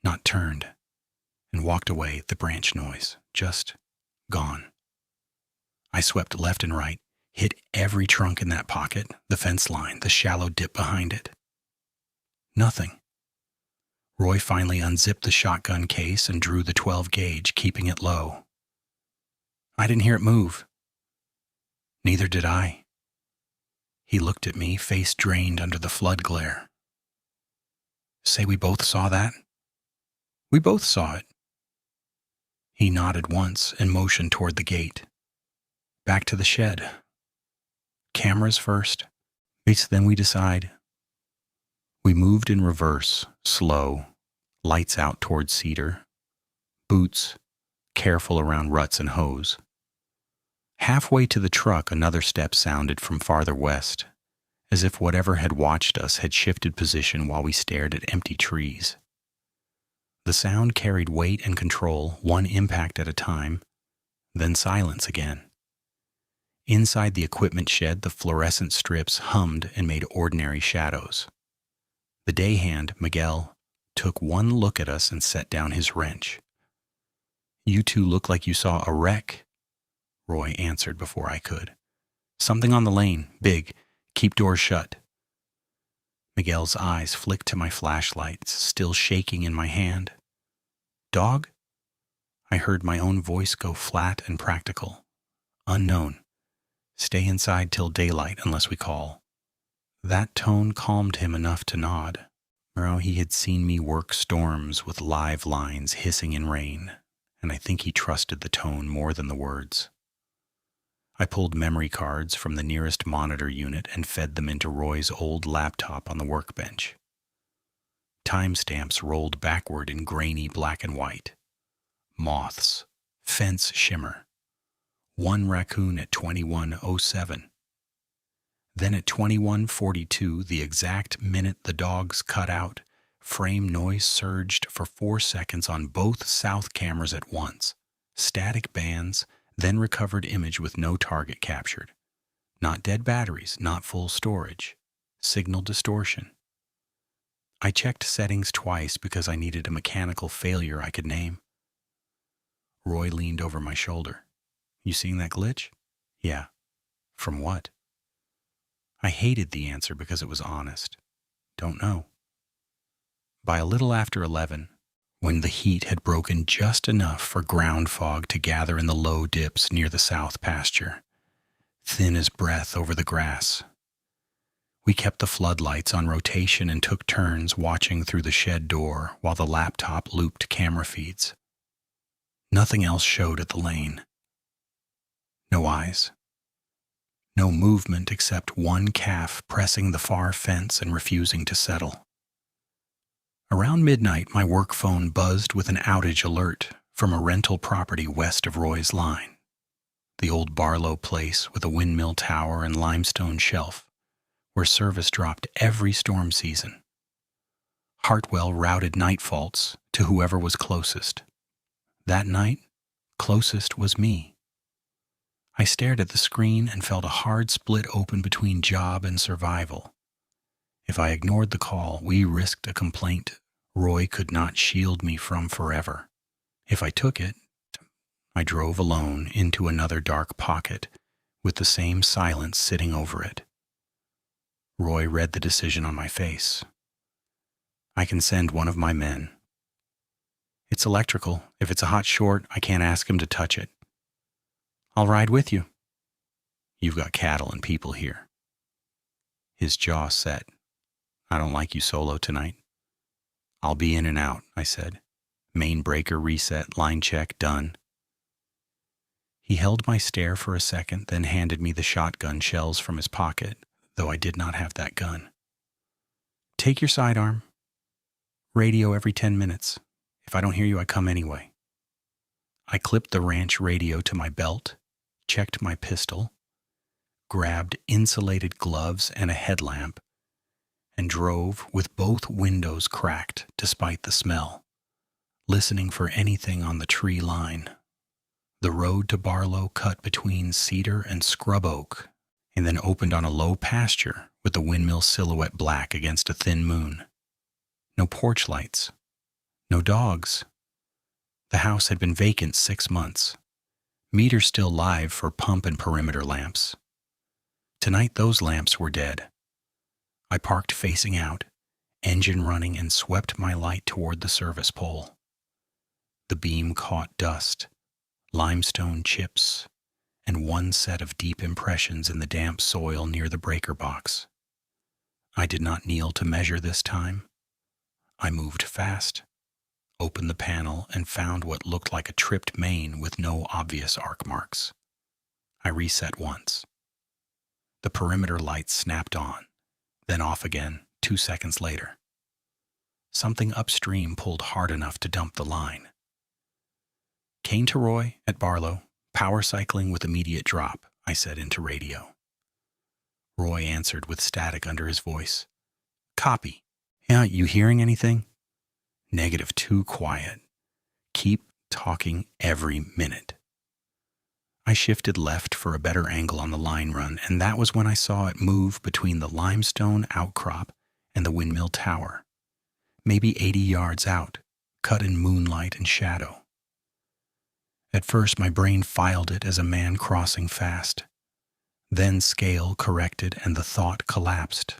not turned, and walked away at the branch noise, just gone. I swept left and right, hit every trunk in that pocket, the fence line, the shallow dip behind it. Nothing. Roy finally unzipped the shotgun case and drew the 12 gauge, keeping it low. I didn't hear it move. Neither did I. He looked at me, face drained under the flood glare. "Say we both saw that?" "We both saw it." He nodded once and motioned toward the gate. "Back to the shed. Cameras first. Then we decide." We moved in reverse, slow, lights out toward cedar, boots, careful around ruts and hose. Halfway to the truck, another step sounded from farther west, as if whatever had watched us had shifted position while we stared at empty trees. The sound carried weight and control, one impact at a time, then silence again. Inside the equipment shed, the fluorescent strips hummed and made ordinary shadows. The day hand, Miguel, took one look at us and set down his wrench. "You two look like you saw a wreck," Roy answered before I could. "Something on the lane, big. Keep doors shut." Miguel's eyes flicked to my flashlights, still shaking in my hand. "Dog?" I heard my own voice go flat and practical. "Unknown. Stay inside till daylight unless we call." That tone calmed him enough to nod. Well, he had seen me work storms with live lines hissing in rain, and I think he trusted the tone more than the words. I pulled memory cards from the nearest monitor unit and fed them into Roy's old laptop on the workbench. Timestamps rolled backward in grainy black and white. Moths, fence shimmer. One raccoon at 21:07. Then at 21:42, the exact minute the dogs cut out, frame noise surged for 4 seconds on both south cameras at once. Static bands, then recovered image with no target captured. Not dead batteries, not full storage. Signal distortion. I checked settings twice because I needed a mechanical failure I could name. Roy leaned over my shoulder. You seeing that glitch? Yeah. From what? I hated the answer because it was honest. Don't know. By a little after 11, when the heat had broken just enough for ground fog to gather in the low dips near the south pasture, thin as breath over the grass, we kept the floodlights on rotation and took turns watching through the shed door while the laptop looped camera feeds. Nothing else showed at the lane. No eyes. No movement except one calf pressing the far fence and refusing to settle. Around midnight, my work phone buzzed with an outage alert from a rental property west of Roy's line. The old Barlow place with a windmill tower and limestone shelf, where service dropped every storm season. Hartwell routed night faults to whoever was closest. That night, closest was me. I stared at the screen and felt a hard split open between job and survival. If I ignored the call, we risked a complaint Roy could not shield me from forever. If I took it, I drove alone into another dark pocket with the same silence sitting over it. Roy read the decision on my face. I can send one of my men. It's electrical. If it's a hot short, I can't ask him to touch it. I'll ride with you. You've got cattle and people here. His jaw set. I don't like you solo tonight. I'll be in and out, I said. Main breaker reset, line check, done. He held my stare for a second, then handed me the shotgun shells from his pocket, though I did not have that gun. Take your sidearm. Radio every 10 minutes. If I don't hear you, I come anyway. I clipped the ranch radio to my belt, checked my pistol, grabbed insulated gloves and a headlamp, and drove with both windows cracked despite the smell, listening for anything on the tree line. The road to Barlow cut between cedar and scrub oak, and then opened on a low pasture with the windmill silhouette black against a thin moon. No porch lights. No dogs. The house had been vacant 6 months. Meter still live for pump and perimeter lamps. Tonight those lamps were dead. I parked facing out, engine running, and swept my light toward the service pole. The beam caught dust, limestone chips, and one set of deep impressions in the damp soil near the breaker box. I did not kneel to measure this time. I moved fast, opened the panel, and found what looked like a tripped main with no obvious arc marks. I reset once. The perimeter lights snapped on, then off again 2 seconds later. Something upstream pulled hard enough to dump the line. Kane to Roy at Barlow, power cycling with immediate drop, I said into radio. Roy answered with static under his voice. Copy. Yeah, you hearing anything? Negative, too quiet. Keep talking every minute. I shifted left for a better angle on the line run, and that was when I saw it move between the limestone outcrop and the windmill tower, maybe 80 yards out, cut in moonlight and shadow. At first, my brain filed it as a man crossing fast. Then scale corrected and the thought collapsed.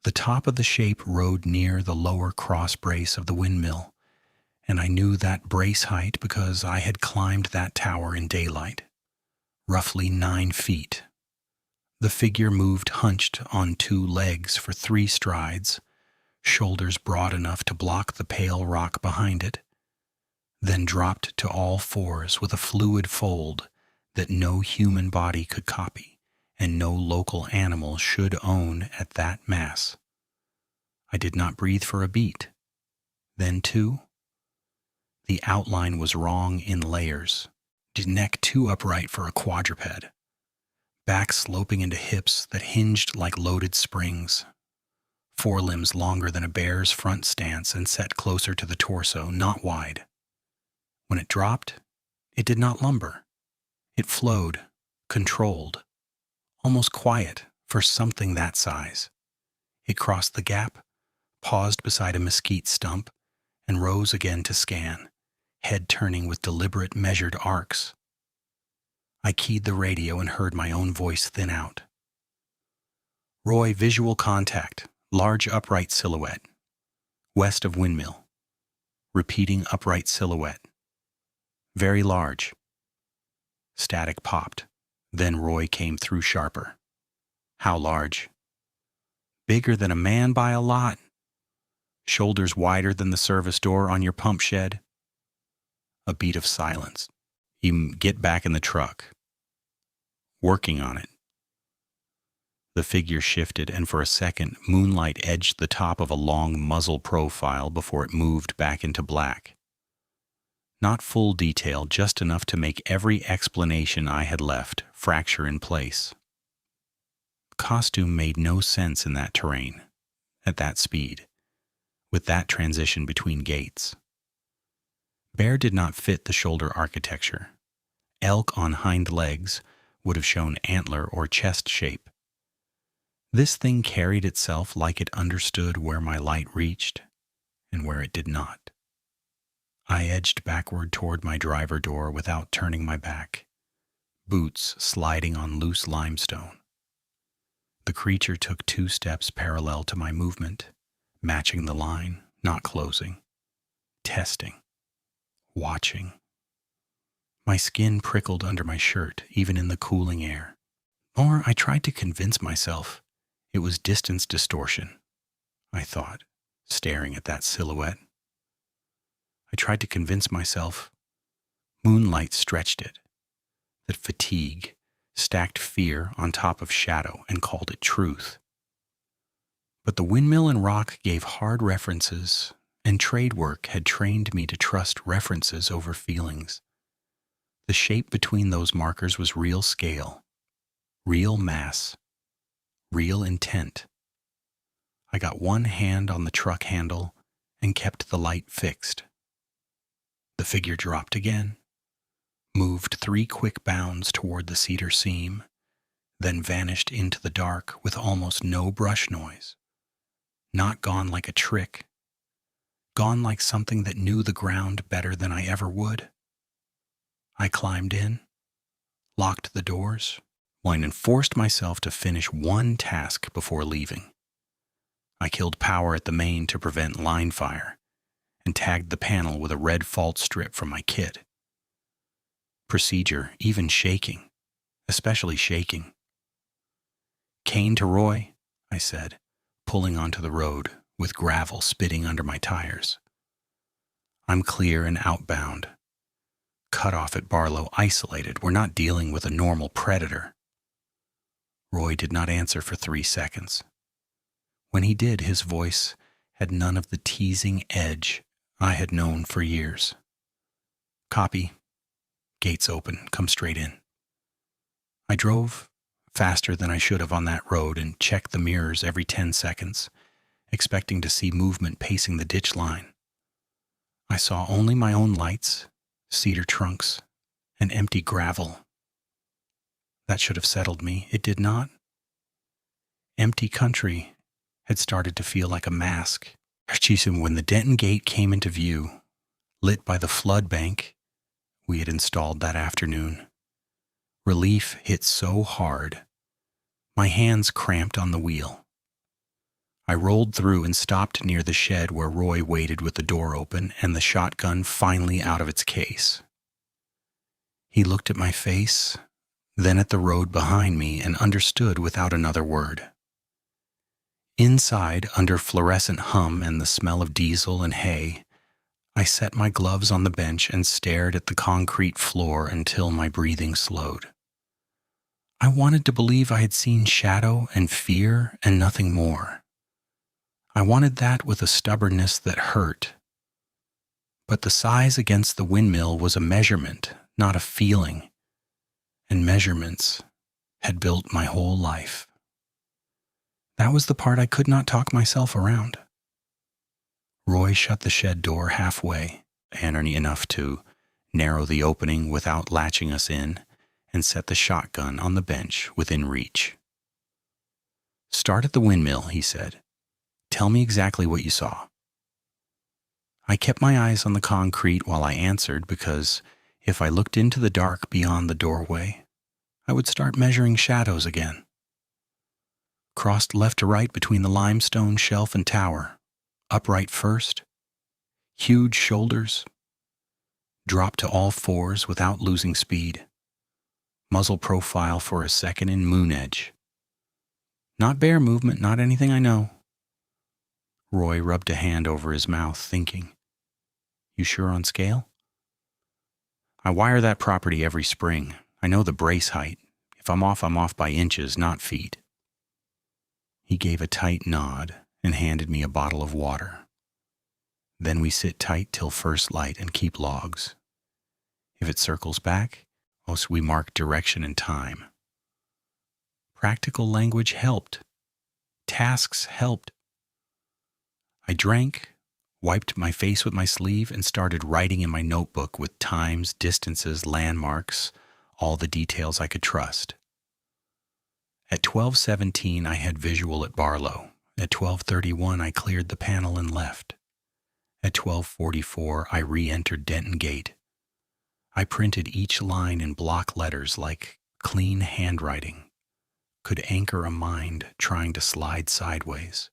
The top of the shape rode near the lower cross brace of the windmill, and I knew that brace height because I had climbed that tower in daylight, roughly 9 feet. The figure moved hunched on 2 legs for 3 strides, shoulders broad enough to block the pale rock behind it, then dropped to all fours with a fluid fold that no human body could copy and no local animal should own at that mass. I did not breathe for a beat. Then, too, the outline was wrong in layers. Neck too upright for a quadruped, back sloping into hips that hinged like loaded springs, forelimbs longer than a bear's front stance and set closer to the torso, not wide. When it dropped, it did not lumber. It flowed, controlled, almost quiet for something that size. It crossed the gap, paused beside a mesquite stump, and rose again to scan, head turning with deliberate, measured arcs. I keyed the radio and heard my own voice thin out. Roy, visual contact, large upright silhouette, west of windmill. Repeating upright silhouette. Very large. Static popped. Then Roy came through sharper. How large? Bigger than a man by a lot. Shoulders wider than the service door on your pump shed. A beat of silence. You get back in the truck. Working on it. The figure shifted, and for a second, moonlight edged the top of a long muzzle profile before it moved back into black. Not full detail, just enough to make every explanation I had left fracture in place. Costume made no sense in that terrain, at that speed, with that transition between gaits. Bear did not fit the shoulder architecture. Elk on hind legs would have shown antler or chest shape. This thing carried itself like it understood where my light reached and where it did not. I edged backward toward my driver door without turning my back, boots sliding on loose limestone. The creature took 2 steps parallel to my movement, matching the line, not closing, testing, watching. My skin prickled under my shirt, even in the cooling air. Or I tried to convince myself it was distance distortion, I thought, staring at that silhouette. I tried to convince myself moonlight stretched it, that fatigue stacked fear on top of shadow and called it truth. But the windmill and rock gave hard references, and trade work had trained me to trust references over feelings. The shape between those markers was real scale, real mass, real intent. I got one hand on the truck handle and kept the light fixed. The figure dropped again, moved 3 quick bounds toward the cedar seam, then vanished into the dark with almost no brush noise. Not gone like a trick, gone like something that knew the ground better than I ever would. I climbed in, locked the doors, and forced myself to finish one task before leaving. I killed power at the main to prevent line fire, and tagged the panel with a red fault strip from my kit. Procedure, even shaking, especially shaking. "Cane to Roy," I said, pulling onto the road with gravel spitting under my tires. I'm clear and outbound. Cut off at Barlow, isolated. We're not dealing with a normal predator. Roy did not answer for 3 seconds. When he did, his voice had none of the teasing edge I had known for years. "Copy. Gates open. Come straight in." I drove faster than I should have on that road and checked the mirrors every 10 seconds, expecting to see movement pacing the ditch line. I saw only my own lights, cedar trunks, and empty gravel. That should have settled me. It did not. Empty country had started to feel like a mask. When the Denton Gate came into view, lit by the flood bank we had installed that afternoon, relief hit so hard, my hands cramped on the wheel. I rolled through and stopped near the shed where Roy waited with the door open and the shotgun finally out of its case. He looked at my face, then at the road behind me, and understood without another word. Inside, under fluorescent hum and the smell of diesel and hay, I set my gloves on the bench and stared at the concrete floor until my breathing slowed. I wanted to believe I had seen shadow and fear and nothing more. I wanted that with a stubbornness that hurt. But the size against the windmill was a measurement, not a feeling, and measurements had built my whole life. That was the part I could not talk myself around. Roy shut the shed door halfway, handy enough to narrow the opening without latching us in, and set the shotgun on the bench within reach. "Start at the windmill," he said. "Tell me exactly what you saw." I kept my eyes on the concrete while I answered, because if I looked into the dark beyond the doorway, I would start measuring shadows again. Crossed left to right between the limestone shelf and tower, upright first, huge shoulders, dropped to all fours without losing speed, muzzle profile for a second in moon edge. Not bear movement, not anything I know. Roy rubbed a hand over his mouth, thinking. "You sure on scale?" "I wire that property every spring. I know the brace height. If I'm off by inches, not feet." He gave a tight nod and handed me a bottle of water. "Then we sit tight till first light and keep logs. If it circles back, we mark direction and time." Practical language helped. Tasks helped. I drank, wiped my face with my sleeve, and started writing in my notebook with times, distances, landmarks, all the details I could trust. At 12:17, I had visual at Barlow. At 12:31, I cleared the panel and left. At 12:44, I re-entered Denton Gate. I printed each line in block letters like clean handwriting, could anchor a mind trying to slide sideways.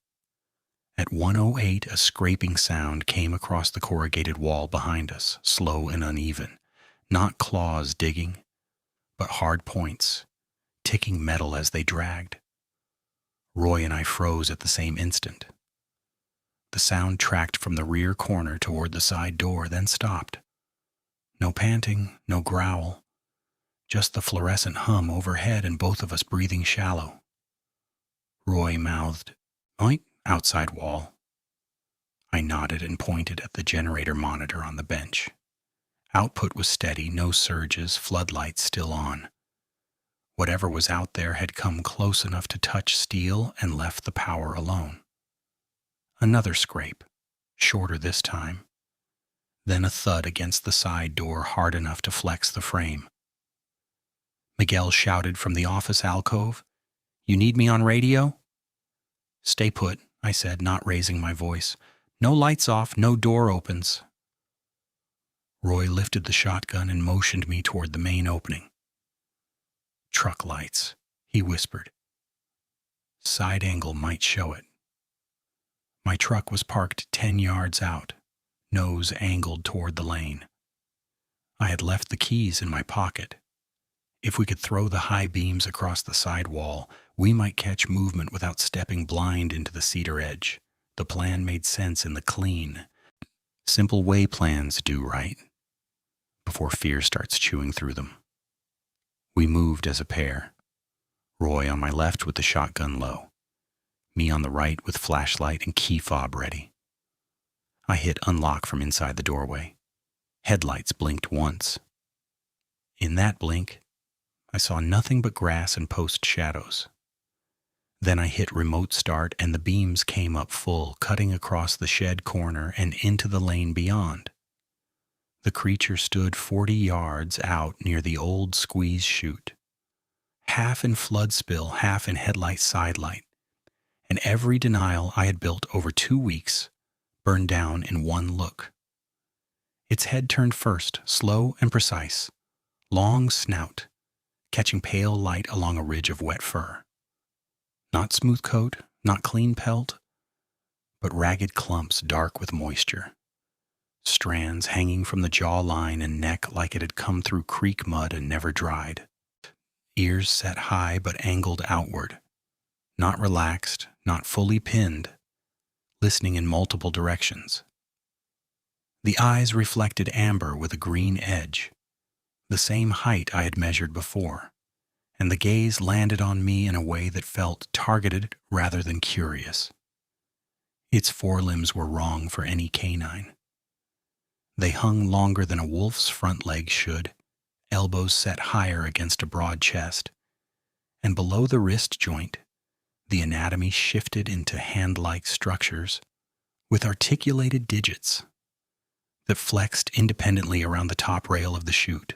At 1:08, a scraping sound came across the corrugated wall behind us, slow and uneven, not claws digging, but hard points, ticking metal as they dragged. Roy and I froze at the same instant. The sound tracked from the rear corner toward the side door, then stopped. No panting, no growl, just the fluorescent hum overhead and both of us breathing shallow. Roy mouthed, "Oink, outside wall." I nodded and pointed at the generator monitor on the bench. Output was steady, no surges, floodlights still on. Whatever was out there had come close enough to touch steel and left the power alone. Another scrape, shorter this time. Then a thud against the side door hard enough to flex the frame. Miguel shouted from the office alcove, "You need me on radio?" "Stay put," I said, not raising my voice. "No lights off, no door opens." Roy lifted the shotgun and motioned me toward the main opening. "Truck lights," he whispered. "Side angle might show it." My truck was parked 10 yards out, nose angled toward the lane. I had left the keys in my pocket. If we could throw the high beams across the side wall, we might catch movement without stepping blind into the cedar edge. The plan made sense in the clean, simple way plans do, right? Before fear starts chewing through them. We moved as a pair. Roy on my left with the shotgun low. Me on the right with flashlight and key fob ready. I hit unlock from inside the doorway. Headlights blinked once. In that blink, I saw nothing but grass and post shadows. Then I hit remote start and the beams came up full, cutting across the shed corner and into the lane beyond. The creature stood 40 yards out near the old squeeze chute, half in flood spill, half in headlight sidelight, and every denial I had built over 2 weeks burned down in one look. Its head turned first, slow and precise, long snout, catching pale light along a ridge of wet fur. Not smooth coat, not clean pelt, but ragged clumps dark with moisture. Strands hanging from the jawline and neck like it had come through creek mud and never dried. Ears set high but angled outward. not relaxed, not fully pinned, listening in multiple directions. The eyes reflected amber with a green edge, the same height I had measured before, and the gaze landed on me in a way that felt targeted rather than curious. Its forelimbs were wrong for any canine. They hung longer than a wolf's front legs should, elbows set higher against a broad chest, and below the wrist joint, the anatomy shifted into hand-like structures with articulated digits that flexed independently around the top rail of the chute.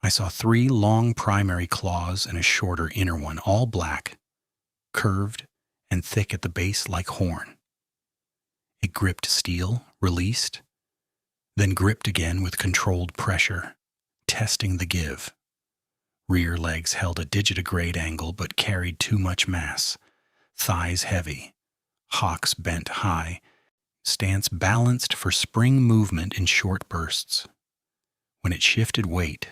I saw 3 long primary claws and a shorter inner one, all black, curved, and thick at the base like horn. It gripped steel, released, then gripped again with controlled pressure, testing the give. Rear legs held a digitigrade angle but carried too much mass, thighs heavy, hocks bent high, stance balanced for spring movement in short bursts. When it shifted weight,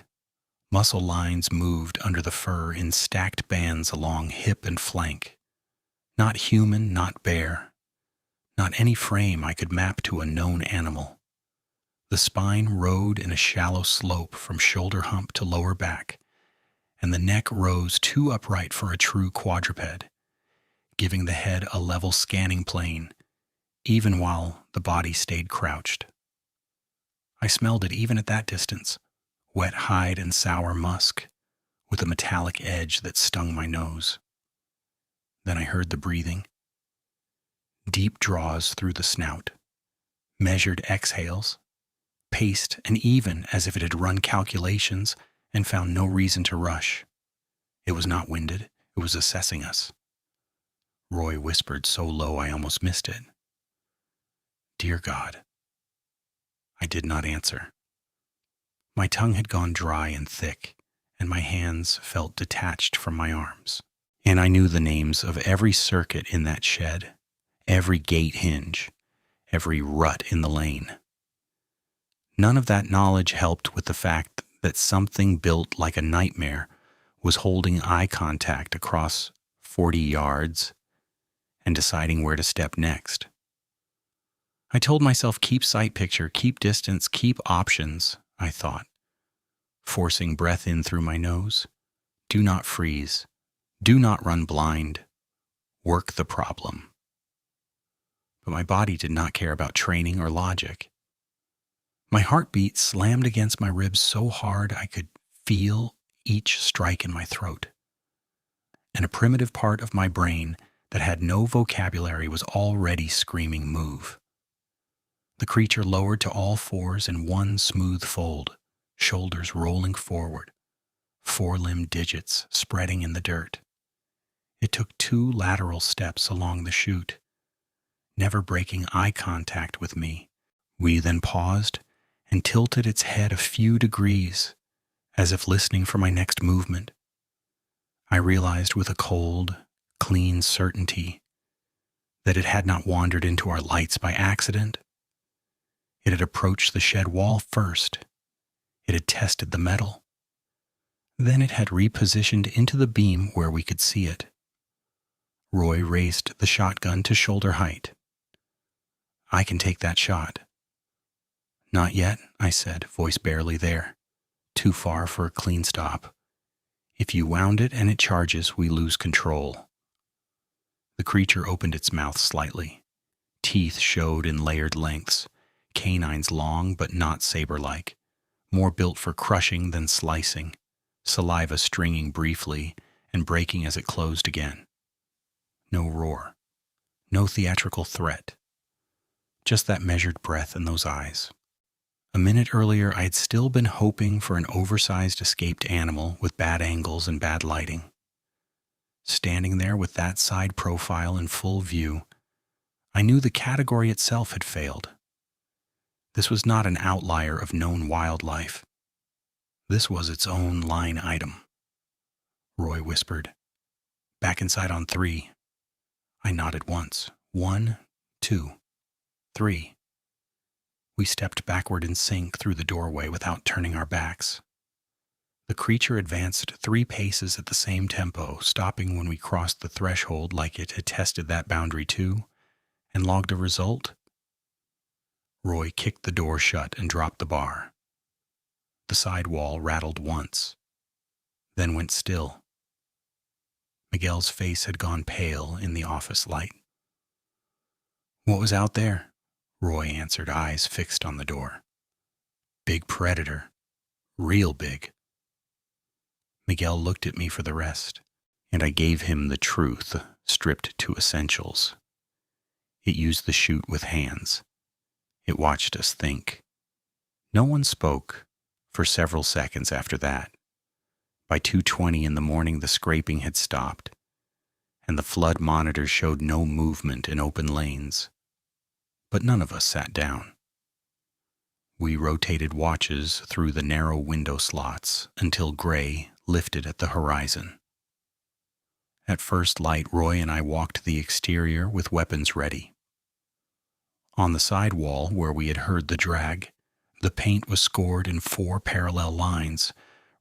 muscle lines moved under the fur in stacked bands along hip and flank. Not human, not bear, not any frame I could map to a known animal. The spine rode in a shallow slope from shoulder hump to lower back, and the neck rose too upright for a true quadruped, giving the head a level scanning plane, even while the body stayed crouched. I smelled it even at that distance, wet hide and sour musk, with a metallic edge that stung my nose. Then I heard the breathing. Deep draws through the snout, measured exhales, paced and even as if it had run calculations and found no reason to rush. It was not winded, it was assessing us. Roy whispered so low I almost missed it. "Dear God." I did not answer. My tongue had gone dry and thick, and my hands felt detached from my arms. And I knew the names of every circuit in that shed, every gate hinge, every rut in the lane. None of that knowledge helped with the fact that something built like a nightmare was holding eye contact across 40 yards and deciding where to step next. I told myself, keep sight picture, keep distance, keep options, I thought, forcing breath in through my nose. Do not freeze. Do not run blind. Work the problem. But my body did not care about training or logic. My heartbeat slammed against my ribs so hard I could feel each strike in my throat. And a primitive part of my brain that had no vocabulary was already screaming move. The creature lowered to all fours in one smooth fold, shoulders rolling forward, forelimb digits spreading in the dirt. It took 2 lateral steps along the chute, never breaking eye contact with me. We then paused and tilted its head a few degrees, as if listening for my next movement. I realized with a cold, clean certainty that it had not wandered into our lights by accident. It had approached the shed wall first. It had tested the metal. Then it had repositioned into the beam where we could see it. Roy raised the shotgun to shoulder height. "I can take that shot." "Not yet," I said, voice barely there. "Too far for a clean stop. If you wound it and it charges, we lose control." The creature opened its mouth slightly. Teeth showed in layered lengths, canines long but not saber-like, more built for crushing than slicing, saliva stringing briefly and breaking as it closed again. No roar, no theatrical threat, just that measured breath in those eyes. A minute earlier, I had still been hoping for an oversized escaped animal with bad angles and bad lighting. Standing there with that side profile in full view, I knew the category itself had failed. This was not an outlier of known wildlife. This was its own line item. Roy whispered, "Back inside on 3. I nodded once. 1, 2, 3. We stepped backward in sync through the doorway without turning our backs. The creature advanced 3 paces at the same tempo, stopping when we crossed the threshold like it had tested that boundary too, and logged a result. Roy kicked the door shut and dropped the bar. The side wall rattled once, then went still. Miguel's face had gone pale in the office light. "What was out there?" Roy answered, eyes fixed on the door. "Big predator. Real big." Miguel looked at me for the rest, and I gave him the truth, stripped to essentials. It used the chute with hands. It watched us think. No one spoke for several seconds after that. By 2:20 in the morning, the scraping had stopped, and the flood monitors showed no movement in open lanes. But none of us sat down. We rotated watches through the narrow window slots until gray lifted at the horizon. At first light, Roy and I walked the exterior with weapons ready. On the side wall, where we had heard the drag, the paint was scored in 4 parallel lines,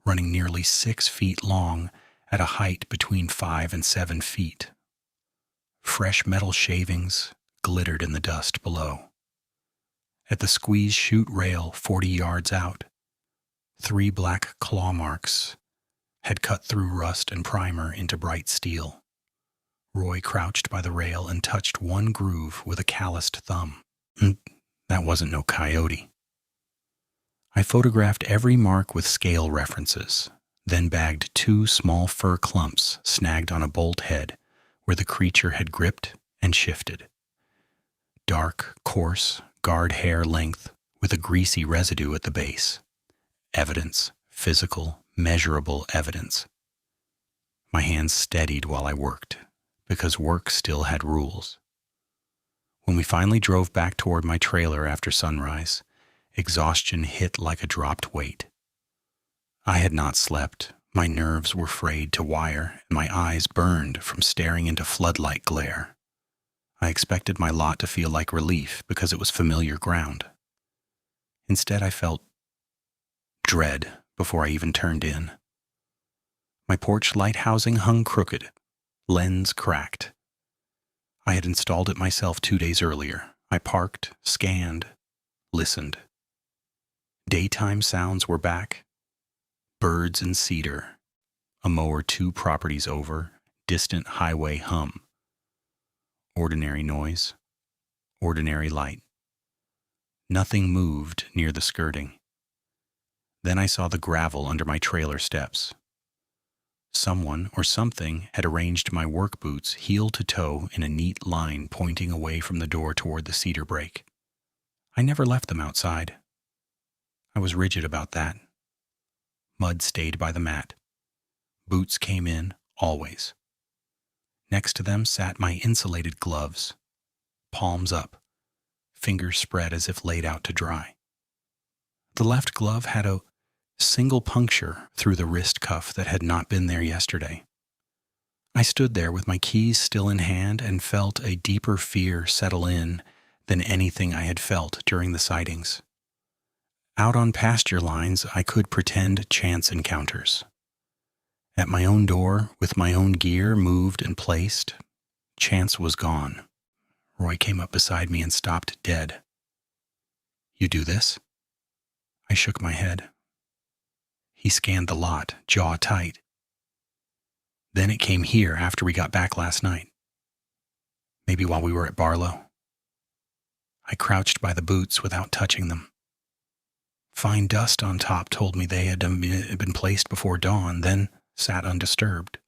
running nearly 6 feet long at a height between 5 and 7 feet. Fresh metal shavings glittered in the dust below. At the squeeze chute rail 40 yards out, 3 black claw marks had cut through rust and primer into bright steel. Roy crouched by the rail and touched one groove with a calloused thumb. That wasn't no coyote. I photographed every mark with scale references, then bagged 2 small fur clumps snagged on a bolt head where the creature had gripped and shifted. Dark, coarse, guard hair length with a greasy residue at the base. Evidence, physical, measurable evidence. My hands steadied while I worked, because work still had rules. When we finally drove back toward my trailer after sunrise, exhaustion hit like a dropped weight. I had not slept, my nerves were frayed to wire, and my eyes burned from staring into floodlight glare. I expected my lot to feel like relief because it was familiar ground. Instead, I felt dread before I even turned in. My porch light housing hung crooked, lens cracked. I had installed it myself 2 days earlier. I parked, scanned, listened. Daytime sounds were back. Birds and cedar. A mower 2 properties over. Distant highway hum. Ordinary noise. Ordinary light. Nothing moved near the skirting. Then I saw the gravel under my trailer steps. Someone or something had arranged my work boots heel to toe in a neat line pointing away from the door toward the cedar break. I never left them outside. I was rigid about that. Mud stayed by the mat. Boots came in, always. Next to them sat my insulated gloves, palms up, fingers spread as if laid out to dry. The left glove had a single puncture through the wrist cuff that had not been there yesterday. I stood there with my keys still in hand and felt a deeper fear settle in than anything I had felt during the sightings. Out on pasture lines, I could pretend chance encounters. At my own door, with my own gear moved and placed, chance was gone. Roy came up beside me and stopped dead. "You do this?" I shook my head. He scanned the lot, jaw tight. "Then it came here after we got back last night. Maybe while we were at Barlow." I crouched by the boots without touching them. Fine dust on top told me they had been placed before dawn, then sat undisturbed.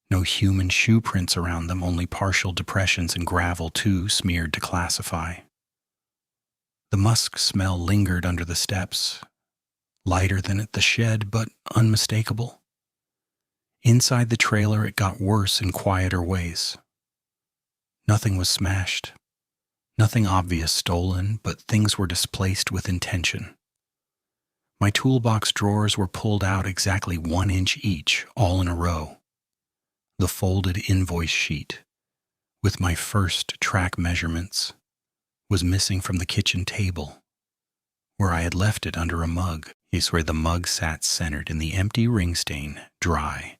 No human shoe prints around them, only partial depressions and gravel too smeared to classify. The musk smell lingered under the steps, lighter than at the shed, but unmistakable. Inside the trailer, it got worse in quieter ways. Nothing was smashed, nothing obvious stolen, but things were displaced with intention. My toolbox drawers were pulled out exactly 1 inch each, all in a row. The folded invoice sheet, with my first track measurements, was missing from the kitchen table, where I had left it under a mug is where the mug sat centered in the empty ring stain, dry.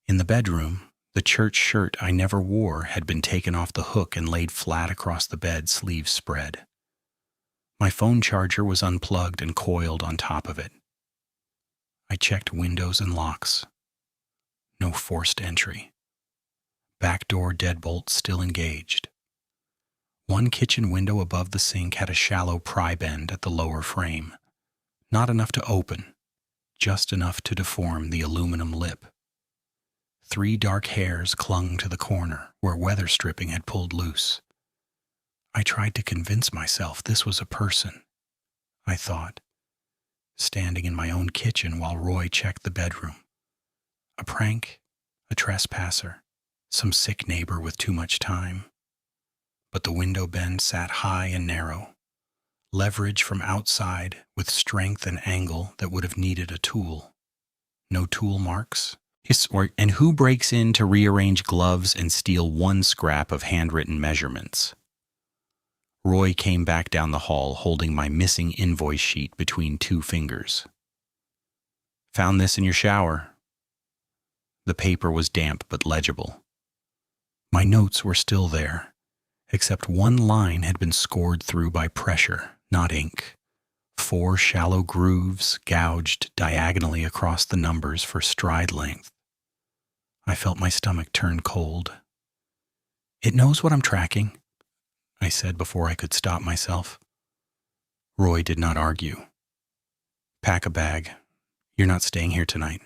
In the bedroom, the church shirt I never wore had been taken off the hook and laid flat across the bed, sleeves spread. My phone charger was unplugged and coiled on top of it. I checked windows and locks. No forced entry. Back door deadbolt still engaged. One kitchen window above the sink had a shallow pry bend at the lower frame. Not enough to open, just enough to deform the aluminum lip. 3 dark hairs clung to the corner where weather stripping had pulled loose. I tried to convince myself this was a person, I thought, standing in my own kitchen while Roy checked the bedroom. A prank, a trespasser, some sick neighbor with too much time. But the window bend sat high and narrow, leverage from outside with strength and angle that would have needed a tool. No tool marks. And who breaks in to rearrange gloves and steal one scrap of handwritten measurements? Roy came back down the hall holding my missing invoice sheet between 2 fingers. Found this in your shower. The paper was damp but legible. My notes were still there, except one line had been scored through by pressure, not ink. 4 shallow grooves gouged diagonally across the numbers for stride length. I felt my stomach turn cold. It knows what I'm tracking, I said before I could stop myself. Roy did not argue. Pack a bag. You're not staying here tonight.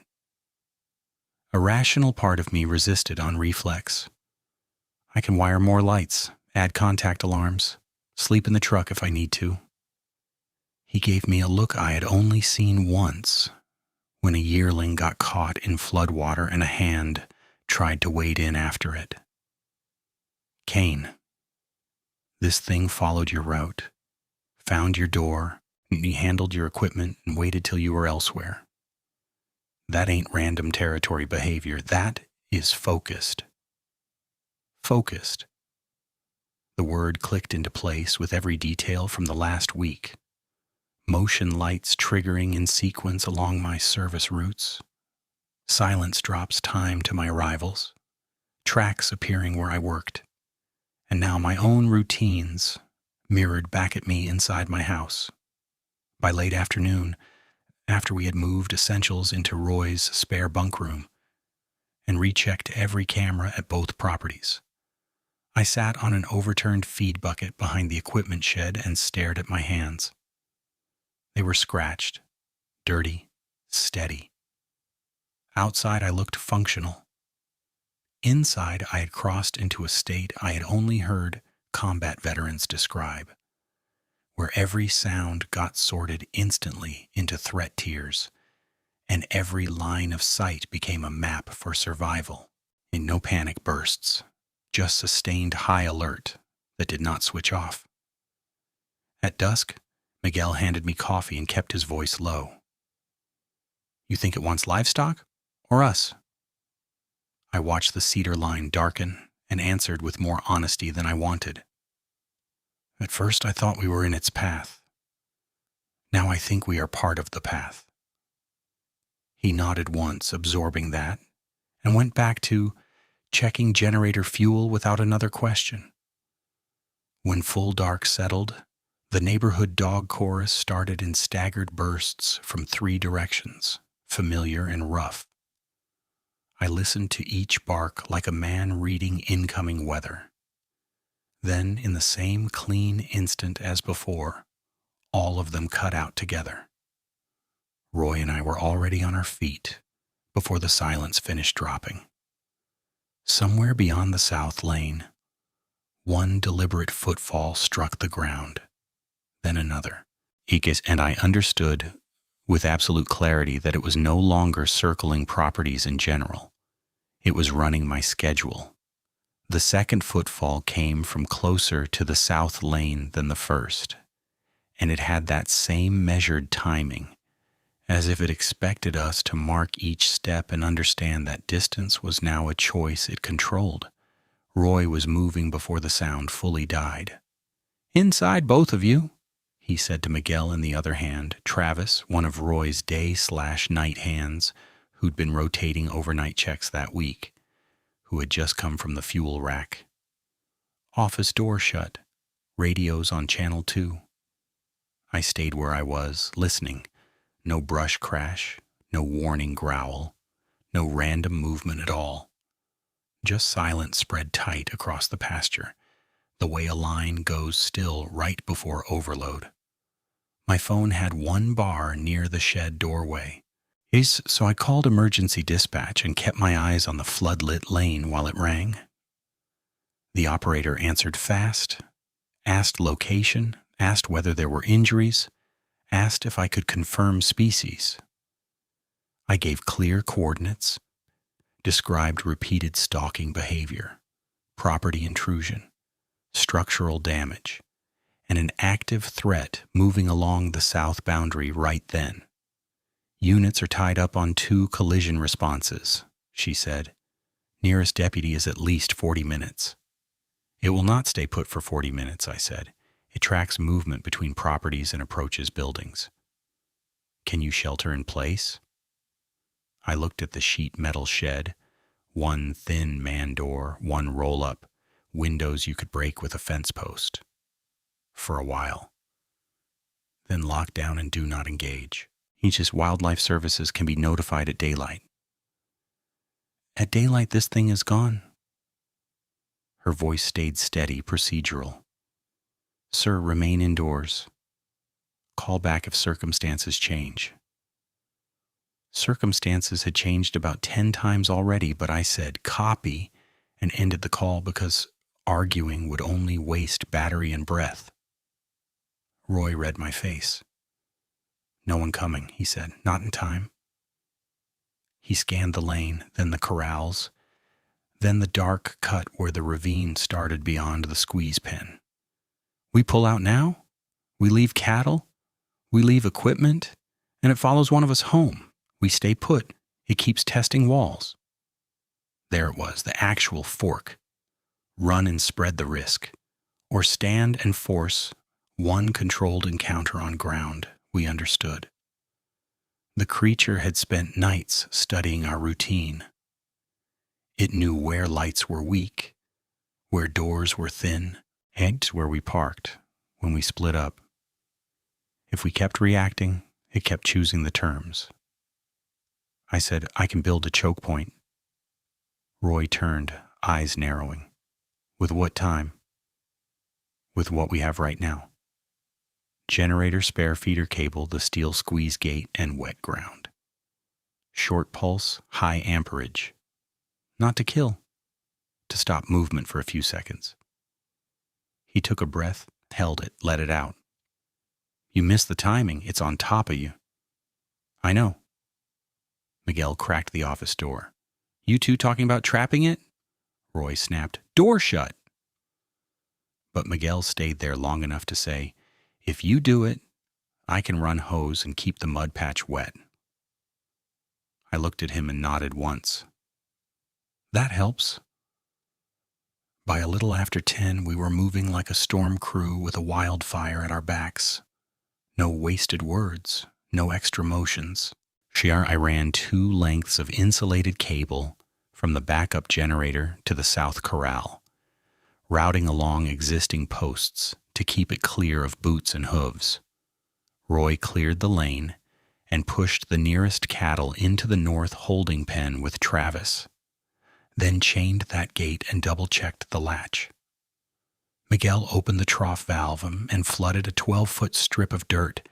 A rational part of me resisted on reflex. I can wire more lights, add contact alarms, sleep in the truck if I need to. He gave me a look I had only seen once, when a yearling got caught in floodwater and a hand tried to wade in after it. Kane, this thing followed your route, found your door, and he handled your equipment and waited till you were elsewhere. That ain't random territory behavior. That is focused. Focused. The word clicked into place with every detail from the last week. Motion lights triggering in sequence along my service routes. Silence drops time to my arrivals. Tracks appearing where I worked. And now my own routines mirrored back at me inside my house. By late afternoon, after we had moved essentials into Roy's spare bunk room and rechecked every camera at both properties, I sat on an overturned feed bucket behind the equipment shed and stared at my hands. They were scratched, dirty, steady. Outside I looked functional. Inside I had crossed into a state I had only heard combat veterans describe, where every sound got sorted instantly into threat tiers, and every line of sight became a map for survival, in no panic bursts, just sustained high alert that did not switch off. At dusk, Miguel handed me coffee and kept his voice low. You think it wants livestock or us? I watched the cedar line darken and answered with more honesty than I wanted. At first I thought we were in its path. Now I think we are part of the path. He nodded once, absorbing that, and went back to checking generator fuel without another question. When full dark settled, the neighborhood dog chorus started in staggered bursts from 3 directions, familiar and rough. I listened to each bark like a man reading incoming weather. Then, in the same clean instant as before, all of them cut out together. Roy and I were already on our feet before the silence finished dropping. Somewhere beyond the south lane, one deliberate footfall struck the ground, then another. And I understood with absolute clarity that it was no longer circling properties in general. It was running my schedule. The second footfall came from closer to the south lane than the first, and it had that same measured timing, as if it expected us to mark each step and understand that distance was now a choice it controlled. Roy was moving before the sound fully died. Inside, both of you, he said to Miguel in the other hand, Travis, one of Roy's day/night hands, who'd been rotating overnight checks that week, who had just come from the fuel rack. Office door shut. Radios on channel 2. I stayed where I was, listening. No brush crash, no warning growl, no random movement at all. Just silence spread tight across the pasture, the way a line goes still right before overload. My phone had one bar near the shed doorway. So I called emergency dispatch and kept my eyes on the floodlit lane while it rang. The operator answered fast, asked location, asked whether there were injuries, asked if I could confirm species. I gave clear coordinates, described repeated stalking behavior, property intrusion, structural damage, and an active threat moving along the south boundary right then. Units are tied up on 2 collision responses, she said. Nearest deputy is at least 40 minutes. It will not stay put for 40 minutes, I said. It tracks movement between properties and approaches buildings. Can you shelter in place? I looked at the sheet metal shed, one thin man door, one roll-up, windows you could break with a fence post. For a while. Then lock down and do not engage. Aegis Wildlife Services can be notified at daylight. At daylight, this thing is gone. Her voice stayed steady, procedural. Sir, remain indoors. Call back if circumstances change. Circumstances had changed about 10 times already, but I said copy and ended the call because arguing would only waste battery and breath. Roy read my face. No one coming, he said. Not in time. He scanned the lane, then the corrals, then the dark cut where the ravine started beyond the squeeze pen. We pull out now? We leave cattle? We leave equipment? And it follows one of us home. We stay put. It keeps testing walls. There it was, the actual fork. Run and spread the risk. Or stand and force one controlled encounter on ground. We understood. The creature had spent nights studying our routine. It knew where lights were weak, where doors were thin, and where we parked when we split up. If we kept reacting, it kept choosing the terms. I said, I can build a choke point. Roy turned, eyes narrowing. With what time? With what we have right now. Generator, spare feeder cable, the steel squeeze gate, and wet ground. Short pulse, high amperage. Not to kill, to stop movement for a few seconds. He took a breath, held it, let it out. You missed the timing. It's on top of you. I know. Miguel cracked the office door. You two talking about trapping it? Roy snapped. Door shut. But Miguel stayed there long enough to say, if you do it, I can run hose and keep the mud patch wet. I looked at him and nodded once. That helps. By a little after 10, we were moving like a storm crew with a wildfire at our backs. No wasted words, no extra motions. I ran 2 lengths of insulated cable from the backup generator to the south corral, routing along existing posts to keep it clear of boots and hooves. Roy cleared the lane and pushed the nearest cattle into the north holding pen with Travis, then chained that gate and double-checked the latch. Miguel opened the trough valve and flooded a 12-foot strip of dirt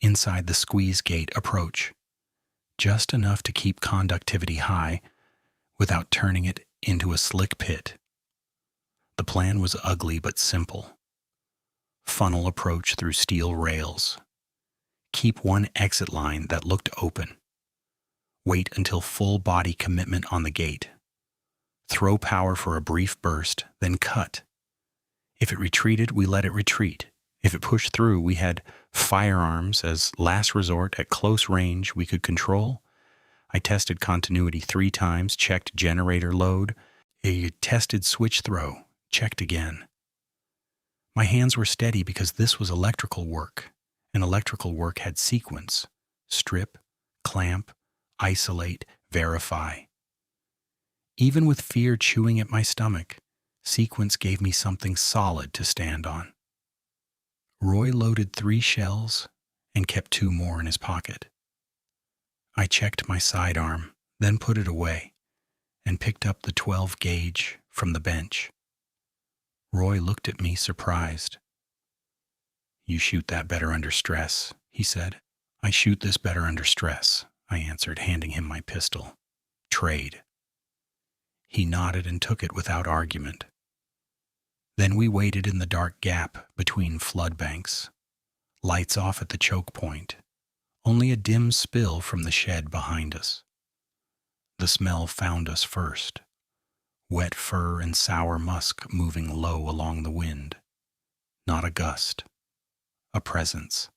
inside the squeeze gate approach, just enough to keep conductivity high without turning it into a slick pit. The plan was ugly but simple. Funnel approach through steel rails. Keep one exit line that looked open. Wait until full body commitment on the gate. Throw power for a brief burst, then cut. If it retreated, we let it retreat. If it pushed through, we had firearms as last resort at close range we could control. I tested continuity 3 times, checked generator load. I tested switch throw, checked again. My hands were steady because this was electrical work, and electrical work had sequence: strip, clamp, isolate, verify. Even with fear chewing at my stomach, sequence gave me something solid to stand on. Roy loaded 3 shells and kept 2 more in his pocket. I checked my sidearm, then put it away, and picked up the 12 gauge from the bench. Roy looked at me surprised. "You shoot that better under stress," he said. "I shoot this better under stress," I answered, handing him my pistol. "Trade." He nodded and took it without argument. Then we waited in the dark gap between flood banks. Lights off at the choke point. Only a dim spill from the shed behind us. The smell found us first. Wet fur and sour musk moving low along the wind. Not a gust. A presence.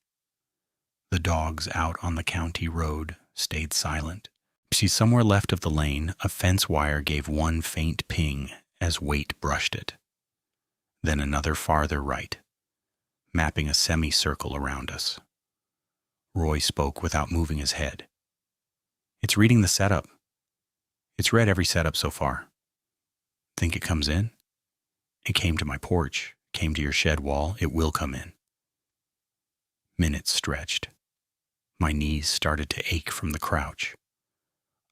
The dogs out on the county road stayed silent. Somewhere left of the lane, a fence wire gave one faint ping as weight brushed it. Then another farther right, mapping a semicircle around us. Roy spoke without moving his head. "It's reading the setup. It's read every setup so far. Think it comes in? It came to my porch, came to your shed wall. It will come in." Minutes stretched. My knees started to ache from the crouch.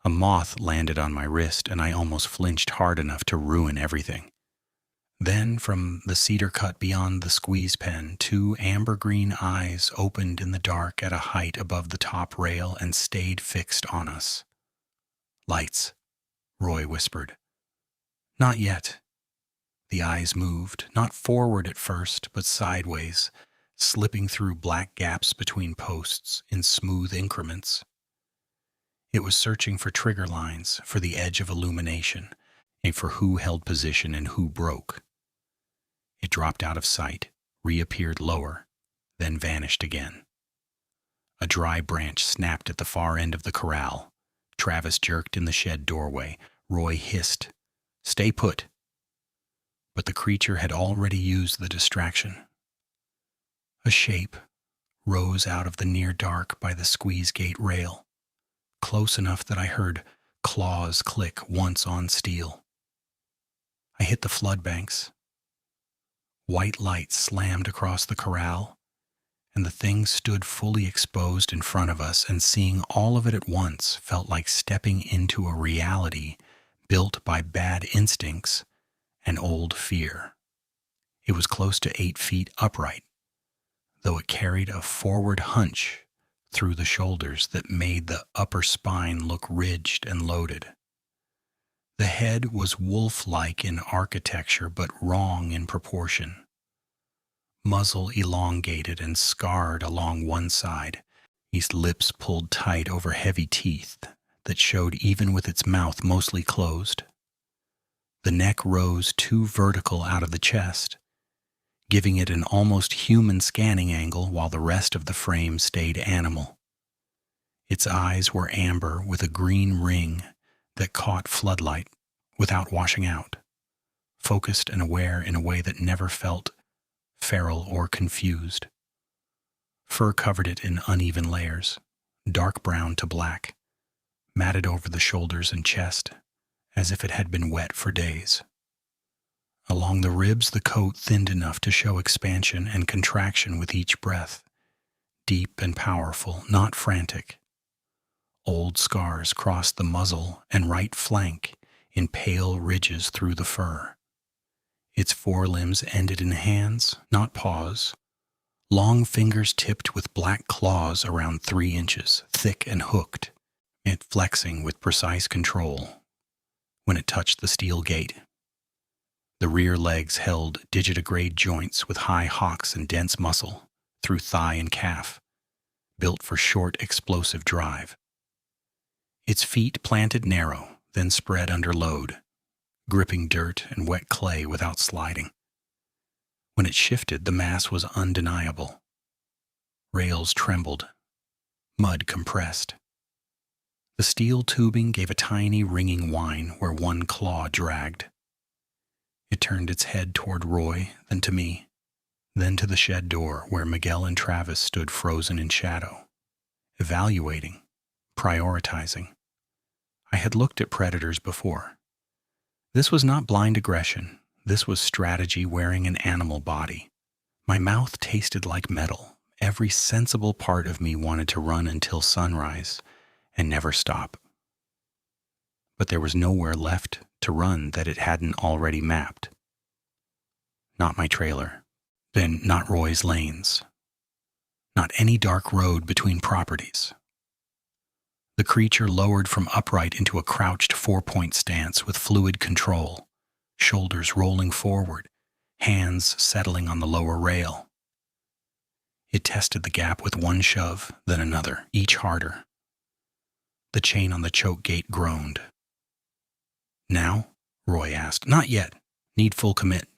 A moth landed on my wrist, and I almost flinched hard enough to ruin everything. Then, from the cedar cut beyond the squeeze pen, 2 amber-green eyes opened in the dark at a height above the top rail and stayed fixed on us. "Lights," Roy whispered. "Not yet." The eyes moved, not forward at first, but sideways, slipping through black gaps between posts in smooth increments. It was searching for trigger lines, for the edge of illumination, and for who held position and who broke. It dropped out of sight, reappeared lower, then vanished again. A dry branch snapped at the far end of the corral. Travis jerked in the shed doorway. Roy hissed, "Stay put." But the creature had already used the distraction. A shape rose out of the near dark by the squeeze gate rail, close enough that I heard claws click once on steel. I hit the flood banks. White light slammed across the corral, and the thing stood fully exposed in front of us, and seeing all of it at once felt like stepping into a reality built by bad instincts and old fear. It was close to 8 feet upright, though it carried a forward hunch through the shoulders that made the upper spine look ridged and loaded. The head was wolf-like in architecture, but wrong in proportion. Muzzle elongated and scarred along one side, its lips pulled tight over heavy teeth that showed even with its mouth mostly closed. The neck rose too vertical out of the chest, giving it an almost human scanning angle while the rest of the frame stayed animal. Its eyes were amber with a green ring that caught floodlight without washing out, focused and aware in a way that never felt feral or confused. Fur covered it in uneven layers, dark brown to black, matted over the shoulders and chest as if it had been wet for days. Along the ribs, the coat thinned enough to show expansion and contraction with each breath, deep and powerful, not frantic. Old scars crossed the muzzle and right flank in pale ridges through the fur. Its forelimbs ended in hands, not paws, long fingers tipped with black claws around 3 inches, thick and hooked, it flexing with precise control when it touched the steel gate. The rear legs held digitigrade joints with high hocks and dense muscle through thigh and calf, built for short, explosive drive. Its feet planted narrow, then spread under load, gripping dirt and wet clay without sliding. When it shifted, the mass was undeniable. Rails trembled, mud compressed. The steel tubing gave a tiny ringing whine where one claw dragged. It turned its head toward Roy, then to me, Then to the shed door where Miguel and Travis stood frozen in shadow, evaluating, prioritizing. I had looked at predators before. This was not blind aggression. This was strategy wearing an animal body. My mouth tasted like metal. Every sensible part of me wanted to run until sunrise and never stop. But there was nowhere left to run that it hadn't already mapped. Not my trailer. Then not Roy's lanes. Not any dark road between properties. The creature lowered from upright into a crouched four-point stance with fluid control, shoulders rolling forward, hands settling on the lower rail. It tested the gap with one shove, then another, each harder. The chain on the choke gate groaned. "Now?" Roy asked. "Not yet. Need full commit."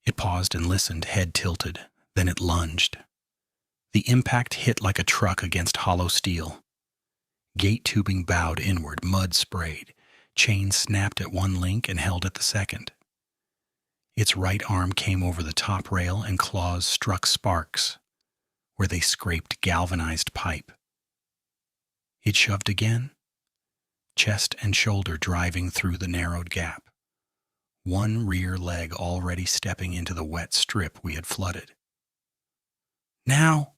It paused and listened, head tilted. Then it lunged. The impact hit like a truck against hollow steel. Gate tubing bowed inward, mud sprayed. Chain snapped at one link and held at the second. Its right arm came over the top rail and claws struck sparks where they scraped galvanized pipe. It shoved again, chest and shoulder driving through the narrowed gap, one rear leg already stepping into the wet strip we had flooded. "Now!"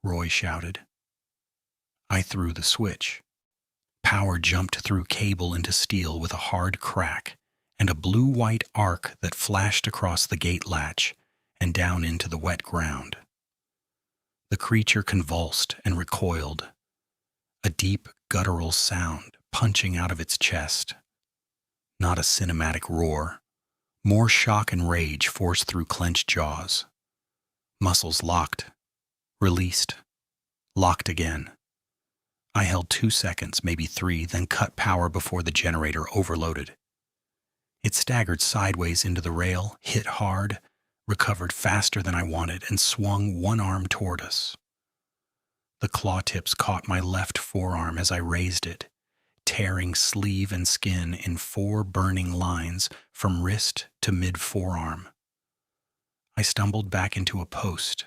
Roy shouted. I threw the switch. Power jumped through cable into steel with a hard crack and a blue-white arc that flashed across the gate latch and down into the wet ground. The creature convulsed and recoiled, a deep, guttural sound punching out of its chest. Not a cinematic roar. More shock and rage forced through clenched jaws. Muscles locked, released, locked again. I held 2 seconds, maybe 3, then cut power before the generator overloaded. It staggered sideways into the rail, hit hard, recovered faster than I wanted, and swung one arm toward us. The claw tips caught my left forearm as I raised it, tearing sleeve and skin in 4 burning lines from wrist to mid-forearm. I stumbled back into a post,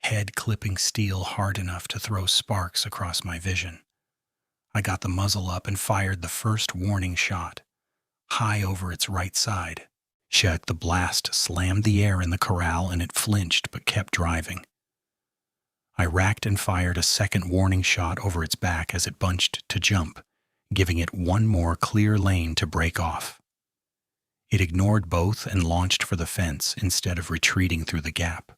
head clipping steel hard enough to throw sparks across my vision. I got the muzzle up and fired the first warning shot, high over its right side. Shut, the blast slammed the air in the corral and it flinched but kept driving. I racked and fired a second warning shot over its back as it bunched to jump, giving it one more clear lane to break off. It ignored both and launched for the fence instead of retreating through the gap,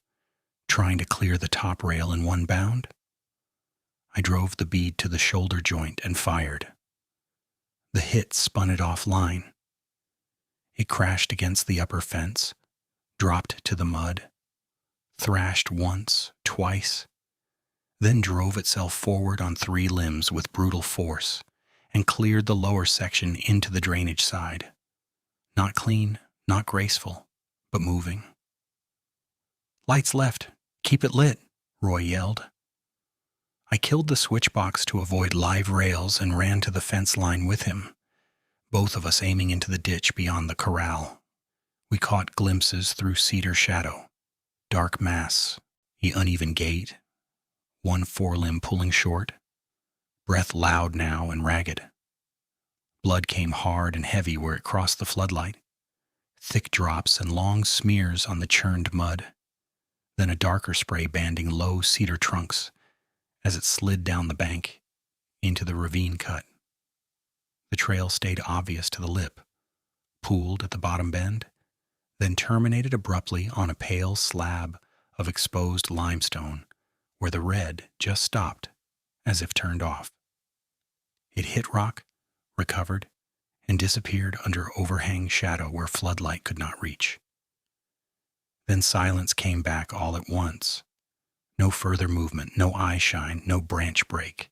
trying to clear the top rail in one bound. I drove the bead to the shoulder joint and fired. The hit spun it offline. It crashed against the upper fence, dropped to the mud, thrashed once, twice, then drove itself forward on 3 limbs with brutal force and cleared the lower section into the drainage side. Not clean, not graceful, but moving. "Lights left. Keep it lit," Roy yelled. I killed the switch box to avoid live rails and ran to the fence line with him, both of us aiming into the ditch beyond the corral. We caught glimpses through cedar shadow, dark mass, the uneven gait, one forelimb pulling short, breath loud now and ragged. Blood came hard and heavy where it crossed the floodlight, thick drops and long smears on the churned mud, then a darker spray banding low cedar trunks as it slid down the bank into the ravine cut. The trail stayed obvious to the lip, pooled at the bottom bend, then terminated abruptly on a pale slab of exposed limestone where the red just stopped, as if turned off. It hit rock, recovered, and disappeared under overhang shadow where floodlight could not reach. Then silence came back all at once. No further movement, no eye shine, no branch break.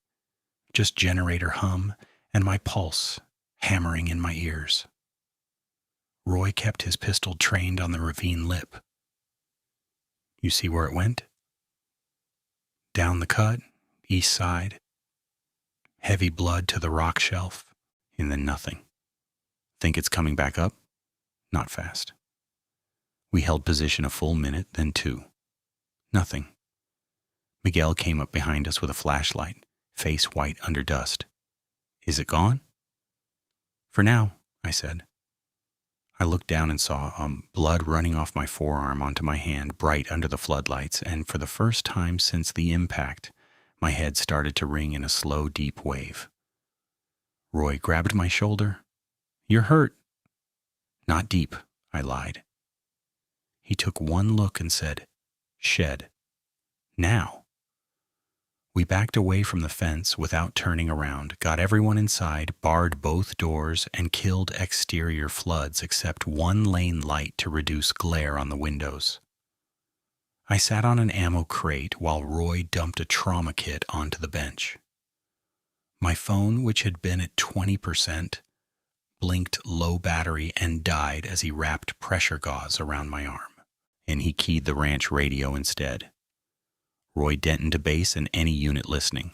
Just generator hum and my pulse hammering in my ears. Roy kept his pistol trained on the ravine lip. "You see where it went?" "Down the cut, east side. Heavy blood to the rock shelf, and then nothing. Think it's coming back up? Not fast." We held position a full minute, then 2. Nothing. Miguel came up behind us with a flashlight, face white under dust. Is it gone? For now, I said. I looked down and saw blood running off my forearm onto my hand, bright under the floodlights, and for the first time since the impact, my head started to ring in a slow, deep wave. Roy grabbed my shoulder. You're hurt. Not deep, I lied. He took one look and said, Shed. Now. We backed away from the fence without turning around, got everyone inside, barred both doors, and killed exterior floods except one lane light to reduce glare on the windows. I sat on an ammo crate while Roy dumped a trauma kit onto the bench. My phone, which had been at 20%, blinked low battery and died as he wrapped pressure gauze around my arm, and he keyed the ranch radio instead. Roy Denton to base and any unit listening.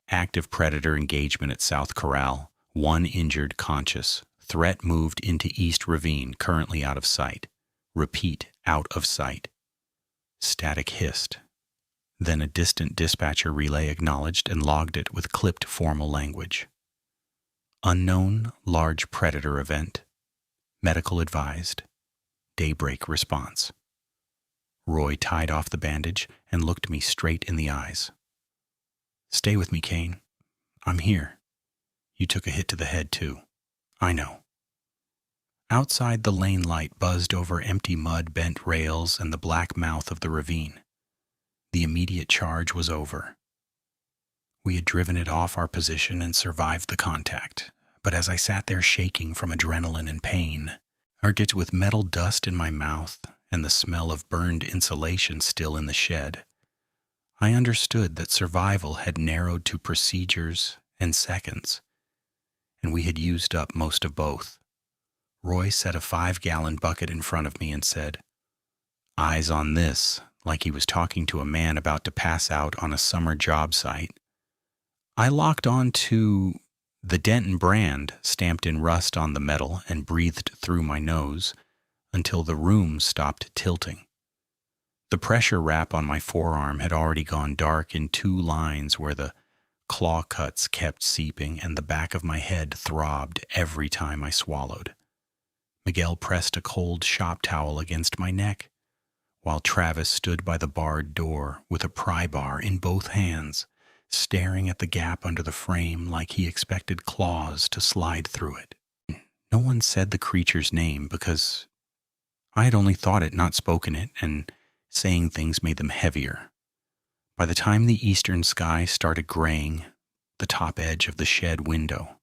Active predator engagement at South Corral. 1 injured conscious. Threat moved into East Ravine, currently out of sight. Repeat, out of sight. Static hissed. Then a distant dispatcher relay acknowledged and logged it with clipped formal language. Unknown large predator event. Medical advised. Daybreak response. Roy tied off the bandage and looked me straight in the eyes. Stay with me, Kane. I'm here. You took a hit to the head, too. I know. Outside, the lane light buzzed over empty mud, bent rails, and the black mouth of the ravine. The immediate charge was over. We had driven it off our position and survived the contact, but as I sat there shaking from adrenaline and pain, arched with metal dust in my mouth and the smell of burned insulation still in the shed, I understood that survival had narrowed to procedures and seconds, and we had used up most of both. Roy set a 5-gallon bucket in front of me and said, "Eyes on this," like he was talking to a man about to pass out on a summer job site. I locked on to the Denton brand stamped in rust on the metal and breathed through my nose until the room stopped tilting. The pressure wrap on my forearm had already gone dark in 2 lines where the claw cuts kept seeping and the back of my head throbbed every time I swallowed. Miguel pressed a cold shop towel against my neck, while Travis stood by the barred door with a pry bar in both hands, staring at the gap under the frame like he expected claws to slide through it. No one said the creature's name because I had only thought it, not spoken it, and saying things made them heavier. By the time the eastern sky started graying the top edge of the shed window,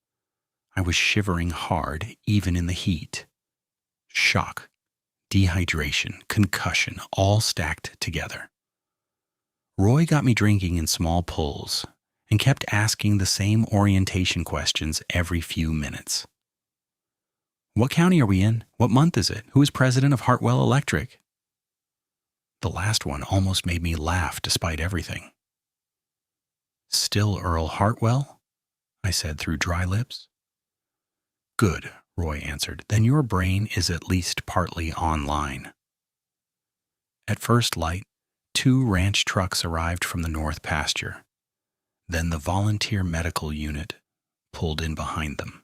I was shivering hard, even in the heat. Shock, dehydration, concussion, all stacked together. Roy got me drinking in small pulls and kept asking the same orientation questions every few minutes. What county are we in? What month is it? Who is president of Hartwell Electric? The last one almost made me laugh despite everything. Still Earl Hartwell? I said through dry lips. Good, Roy answered. Then your brain is at least partly online. At first light, 2 ranch trucks arrived from the north pasture. Then the volunteer medical unit pulled in behind them,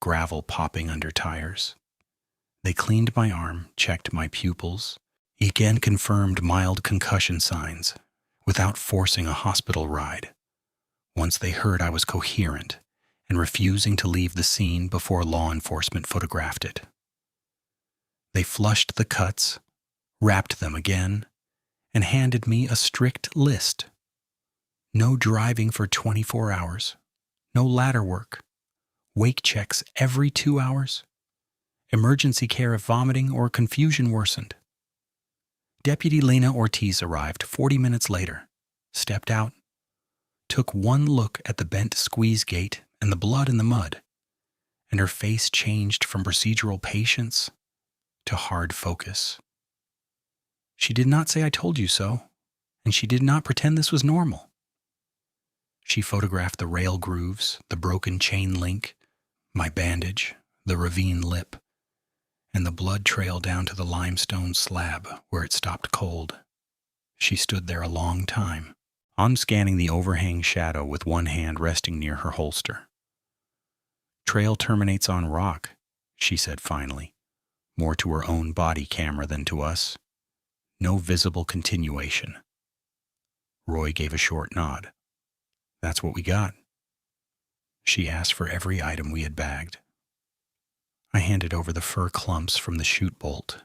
gravel popping under tires. They cleaned my arm, checked my pupils, again confirmed mild concussion signs, without forcing a hospital ride. Once they heard I was coherent and refusing to leave the scene before law enforcement photographed it. They flushed the cuts, wrapped them again, and handed me a strict list. No driving for 24 hours, no ladder work, wake checks every 2 hours, emergency care if vomiting or confusion worsened. Deputy Lena Ortiz arrived 40 minutes later, stepped out, took one look at the bent squeeze gate and the blood in the mud, and her face changed from procedural patience to hard focus. She did not say I told you so, and she did not pretend this was normal. She photographed the rail grooves, the broken chain link, my bandage, the ravine lip, and the blood trail down to the limestone slab where it stopped cold. She stood there a long time, scanning the overhang shadow with one hand resting near her holster. "Trail terminates on rock," she said finally, more to her own body camera than to us. "No visible continuation." Roy gave a short nod. "That's what we got." She asked for every item we had bagged. I handed over the fir clumps from the chute bolt,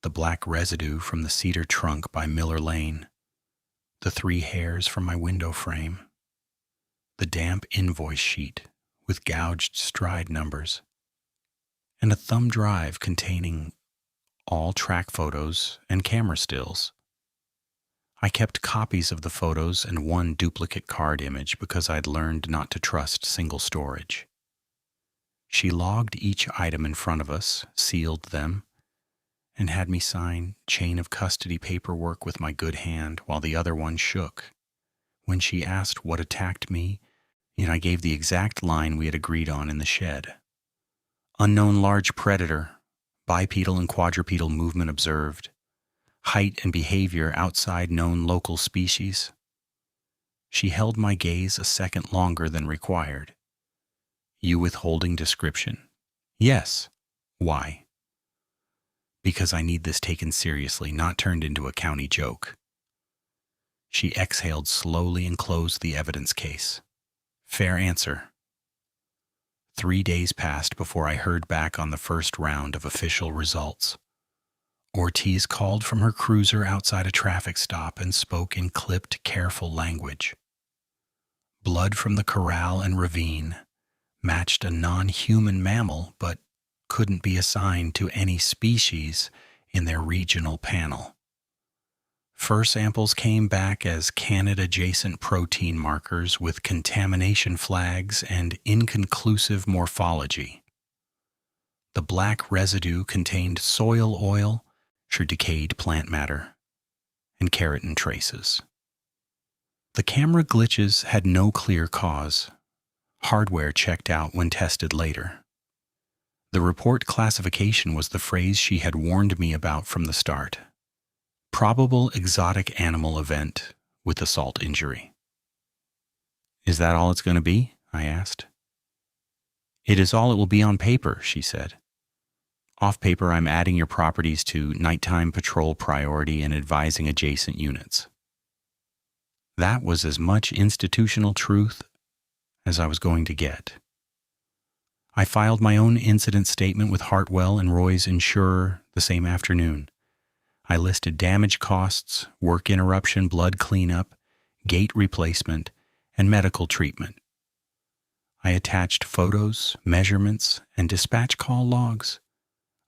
the black residue from the cedar trunk by Miller Lane, the 3 hairs from my window frame, the damp invoice sheet with gouged stride numbers, and a thumb drive containing all track photos and camera stills. I kept copies of the photos and 1 duplicate card image because I'd learned not to trust single storage. She logged each item in front of us, sealed them, and had me sign chain of custody paperwork with my good hand while the other one shook. When she asked what attacked me, I gave the exact line we had agreed on in the shed. "Unknown large predator, bipedal and quadrupedal movement observed, height and behavior outside known local species." She held my gaze a second longer than required. "You withholding description?" "Yes." "Why?" "Because I need this taken seriously, not turned into a county joke." She exhaled slowly and closed the evidence case. "Fair answer." 3 days passed before I heard back on the first round of official results. Ortiz called from her cruiser outside a traffic stop and spoke in clipped, careful language. Blood from the corral and ravine matched a non-human mammal, but couldn't be assigned to any species in their regional panel. Fur samples came back as canid-adjacent protein markers with contamination flags and inconclusive morphology. The black residue contained soil oil, decayed plant matter, and keratin traces. The camera glitches had no clear cause. Hardware checked out when tested later. The report classification was the phrase she had warned me about from the start. Probable exotic animal event with assault injury. "Is that all it's going to be?" I asked. "It is all it will be on paper," she said. "Off paper, I'm adding your properties to nighttime patrol priority and advising adjacent units." That was as much institutional truth as I was going to get. I filed my own incident statement with Hartwell and Roy's insurer the same afternoon. I listed damage costs, work interruption, blood cleanup, gate replacement, and medical treatment. I attached photos, measurements, and dispatch call logs.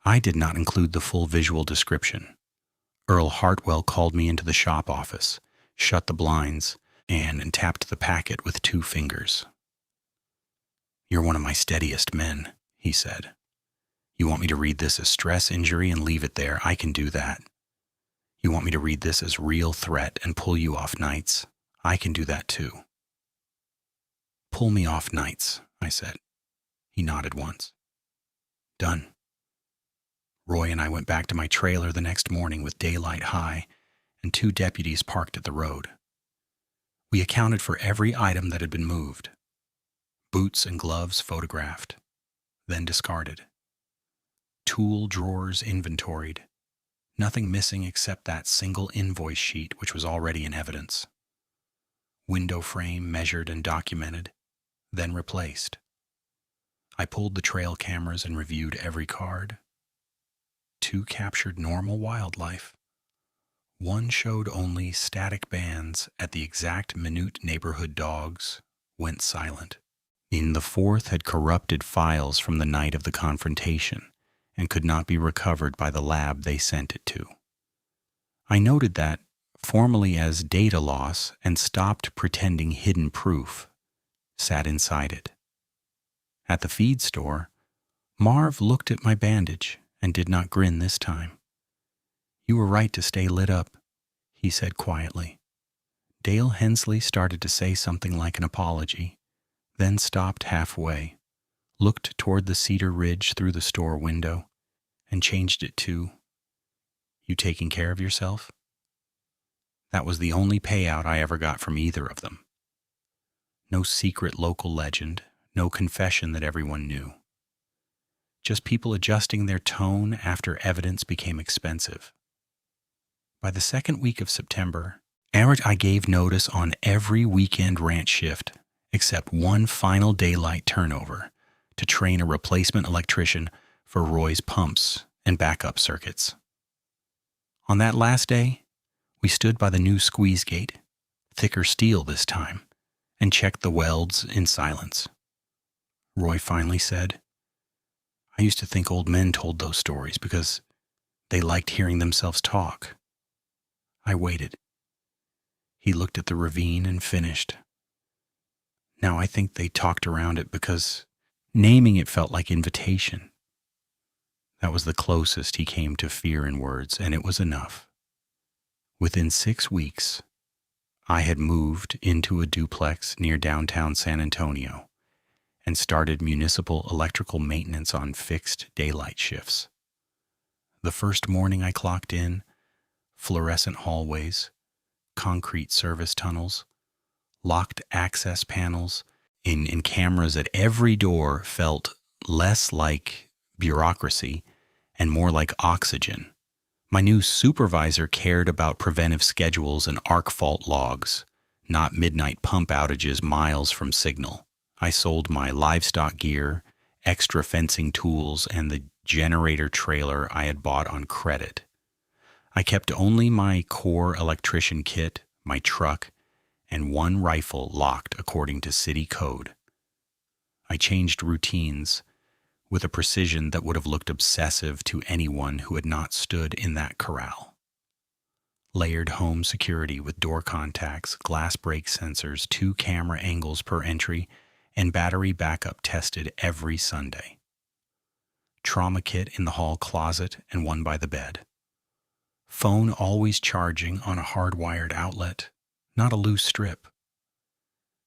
I did not include the full visual description. Earl Hartwell called me into the shop office, shut the blinds, and tapped the packet with 2 fingers. "You're one of my steadiest men," he said. "You want me to read this as stress injury and leave it there? I can do that. You want me to read this as real threat and pull you off nights? I can do that too." "Pull me off nights," I said. He nodded once. "Done." Roy and I went back to my trailer the next morning with daylight high and 2 deputies parked at the road. We accounted for every item that had been moved. Boots and gloves photographed, then discarded. Tool drawers inventoried. Nothing missing except that single invoice sheet which was already in evidence. Window frame measured and documented, then replaced. I pulled the trail cameras and reviewed every card. 2 captured normal wildlife. 1 showed only static bands at the exact minute neighborhood dogs went silent. In the 4th had corrupted files from the night of the confrontation and could not be recovered by the lab they sent it to. I noted that, formally as data loss and stopped pretending hidden proof, sat inside it. At the feed store, Marv looked at my bandage and did not grin this time. "You were right to stay lit up," he said quietly. Dale Hensley started to say something like an apology, then stopped halfway, looked toward the cedar ridge through the store window, and changed it to, "You taking care of yourself?" That was the only payout I ever got from either of them. No secret local legend, no confession that everyone knew. Just people adjusting their tone after evidence became expensive. By the second week of September, I gave notice on every weekend ranch shift except one final daylight turnover to train a replacement electrician for Roy's pumps and backup circuits. On that last day, we stood by the new squeeze gate, thicker steel this time, and checked the welds in silence. Roy finally said, "I used to think old men told those stories because they liked hearing themselves talk." I waited. He looked at the ravine and finished. "Now I think they talked around it because naming it felt like invitation." That was the closest he came to fear in words, and it was enough. Within 6 weeks, I had moved into a duplex near downtown San Antonio and started municipal electrical maintenance on fixed daylight shifts. The first morning I clocked in, fluorescent hallways, concrete service tunnels, locked access panels, and cameras at every door felt less like bureaucracy and more like oxygen. My new supervisor cared about preventive schedules and arc fault logs, not midnight pump outages miles from signal. I sold my livestock gear, extra fencing tools, and the generator trailer I had bought on credit. I kept only my core electrician kit, my truck, and one rifle locked according to city code. I changed routines with a precision that would have looked obsessive to anyone who had not stood in that corral. Layered home security with door contacts, glass break sensors, 2 camera angles per entry, and battery backup tested every Sunday. Trauma kit in the hall closet and one by the bed. Phone always charging on a hardwired outlet, not a loose strip.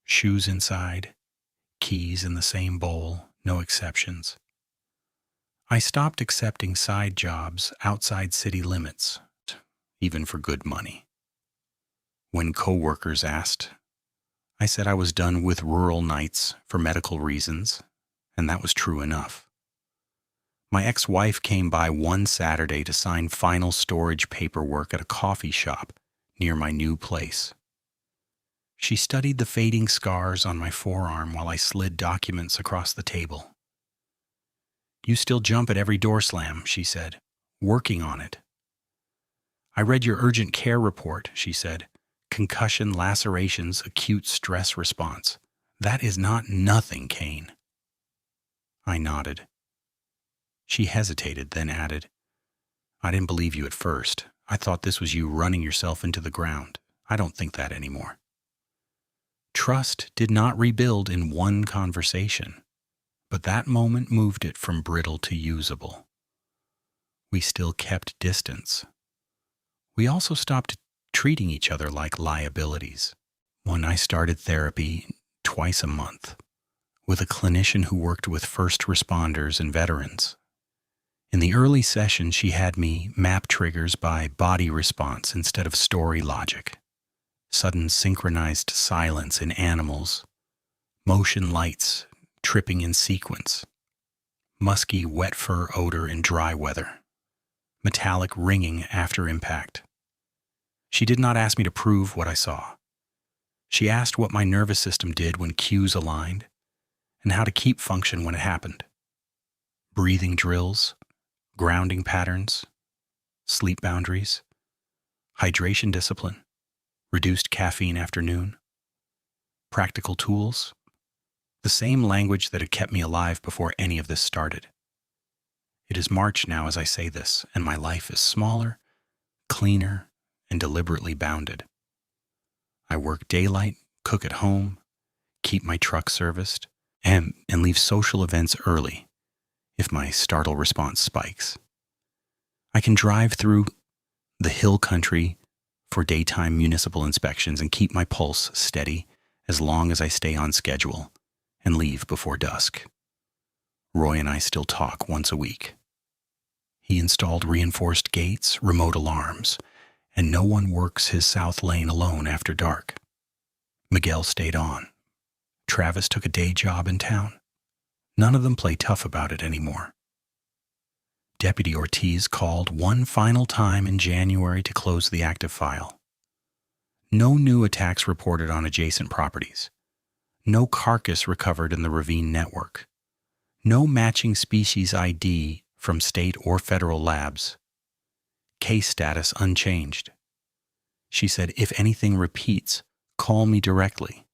Shoes inside, keys in the same bowl, no exceptions. I stopped accepting side jobs outside city limits, even for good money. When coworkers asked, I said I was done with rural nights for medical reasons, and that was true enough. My ex-wife came by one Saturday to sign final storage paperwork at a coffee shop near my new place. She studied the fading scars on my forearm while I slid documents across the table. "You still jump at every door slam," she said. "Working on it." "I read your urgent care report," she said. "Concussion, lacerations, acute stress response. That is not nothing, Kane." I nodded. She hesitated, then added, "I didn't believe you at first. I thought this was you running yourself into the ground. I don't think that anymore." Trust did not rebuild in one conversation, but that moment moved it from brittle to usable. We still kept distance. We also stopped treating each other like liabilities. When I started therapy twice a month with a clinician who worked with first responders and veterans. In the early session, she had me map triggers by body response instead of story logic. Sudden synchronized silence in animals, motion lights tripping in sequence, musky wet fur odor in dry weather, metallic ringing after impact. She did not ask me to prove what I saw. She asked what my nervous system did when cues aligned and how to keep function when it happened. Breathing drills, grounding patterns, sleep boundaries, hydration discipline, reduced caffeine afternoon, practical tools, the same language that had kept me alive before any of this started. It is March now as I say this, and my life is smaller, cleaner, and deliberately bounded. I work daylight, cook at home, keep my truck serviced, and leave social events early if my startle response spikes. I can drive through the hill country for daytime municipal inspections and keep my pulse steady as long as I stay on schedule and leave before dusk. Roy and I still talk once a week. He installed reinforced gates, remote alarms, and no one works his south lane alone after dark. Miguel stayed on. Travis took a day job in town. None of them play tough about it anymore. Deputy Ortiz called one final time in January to close the active file. No new attacks reported on adjacent properties. No carcass recovered in the ravine network. No matching species ID from state or federal labs. Case status unchanged. She said, if anything repeats, call me directly,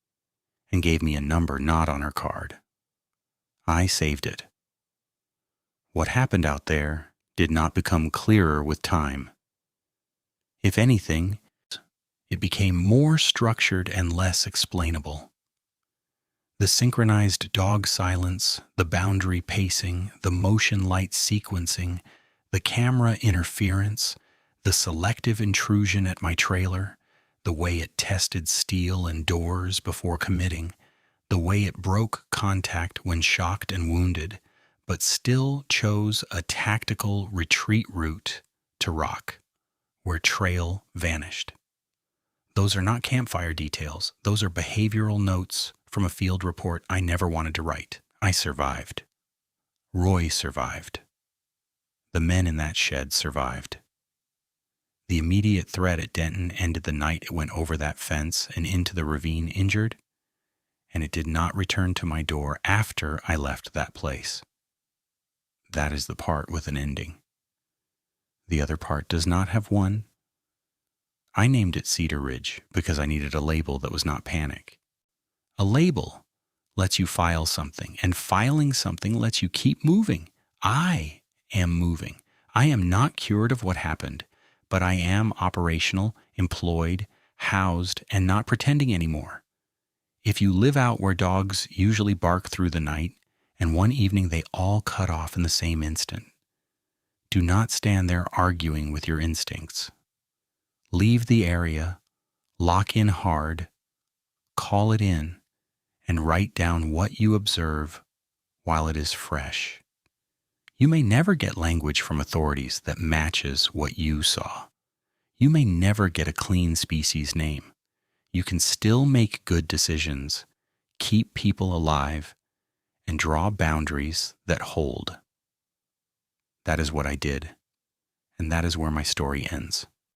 and gave me a number not on her card. I saved it. What happened out there did not become clearer with time. If anything, it became more structured and less explainable. The synchronized dog silence, the boundary pacing, the motion light sequencing, the camera interference, the selective intrusion at my trailer, the way it tested steel and doors before committing, the way it broke contact when shocked and wounded, but still chose a tactical retreat route to rock, where trail vanished. Those are not campfire details. Those are behavioral notes from a field report I never wanted to write. I survived. Roy survived. The men in that shed survived. The immediate threat at Denton ended the night it went over that fence and into the ravine injured, and it did not return to my door after I left that place. That is the part with an ending. The other part does not have one. I named it Cedar Ridge because I needed a label that was not panic. A label lets you file something, and filing something lets you keep moving. I am moving. I am not cured of what happened, but I am operational, employed, housed, and not pretending anymore. If you live out where dogs usually bark through the night, and one evening they all cut off in the same instant, do not stand there arguing with your instincts. Leave the area, lock in hard, call it in, and write down what you observe while it is fresh. You may never get language from authorities that matches what you saw. You may never get a clean species name. You can still make good decisions, keep people alive, and draw boundaries that hold. That is what I did, and that is where my story ends.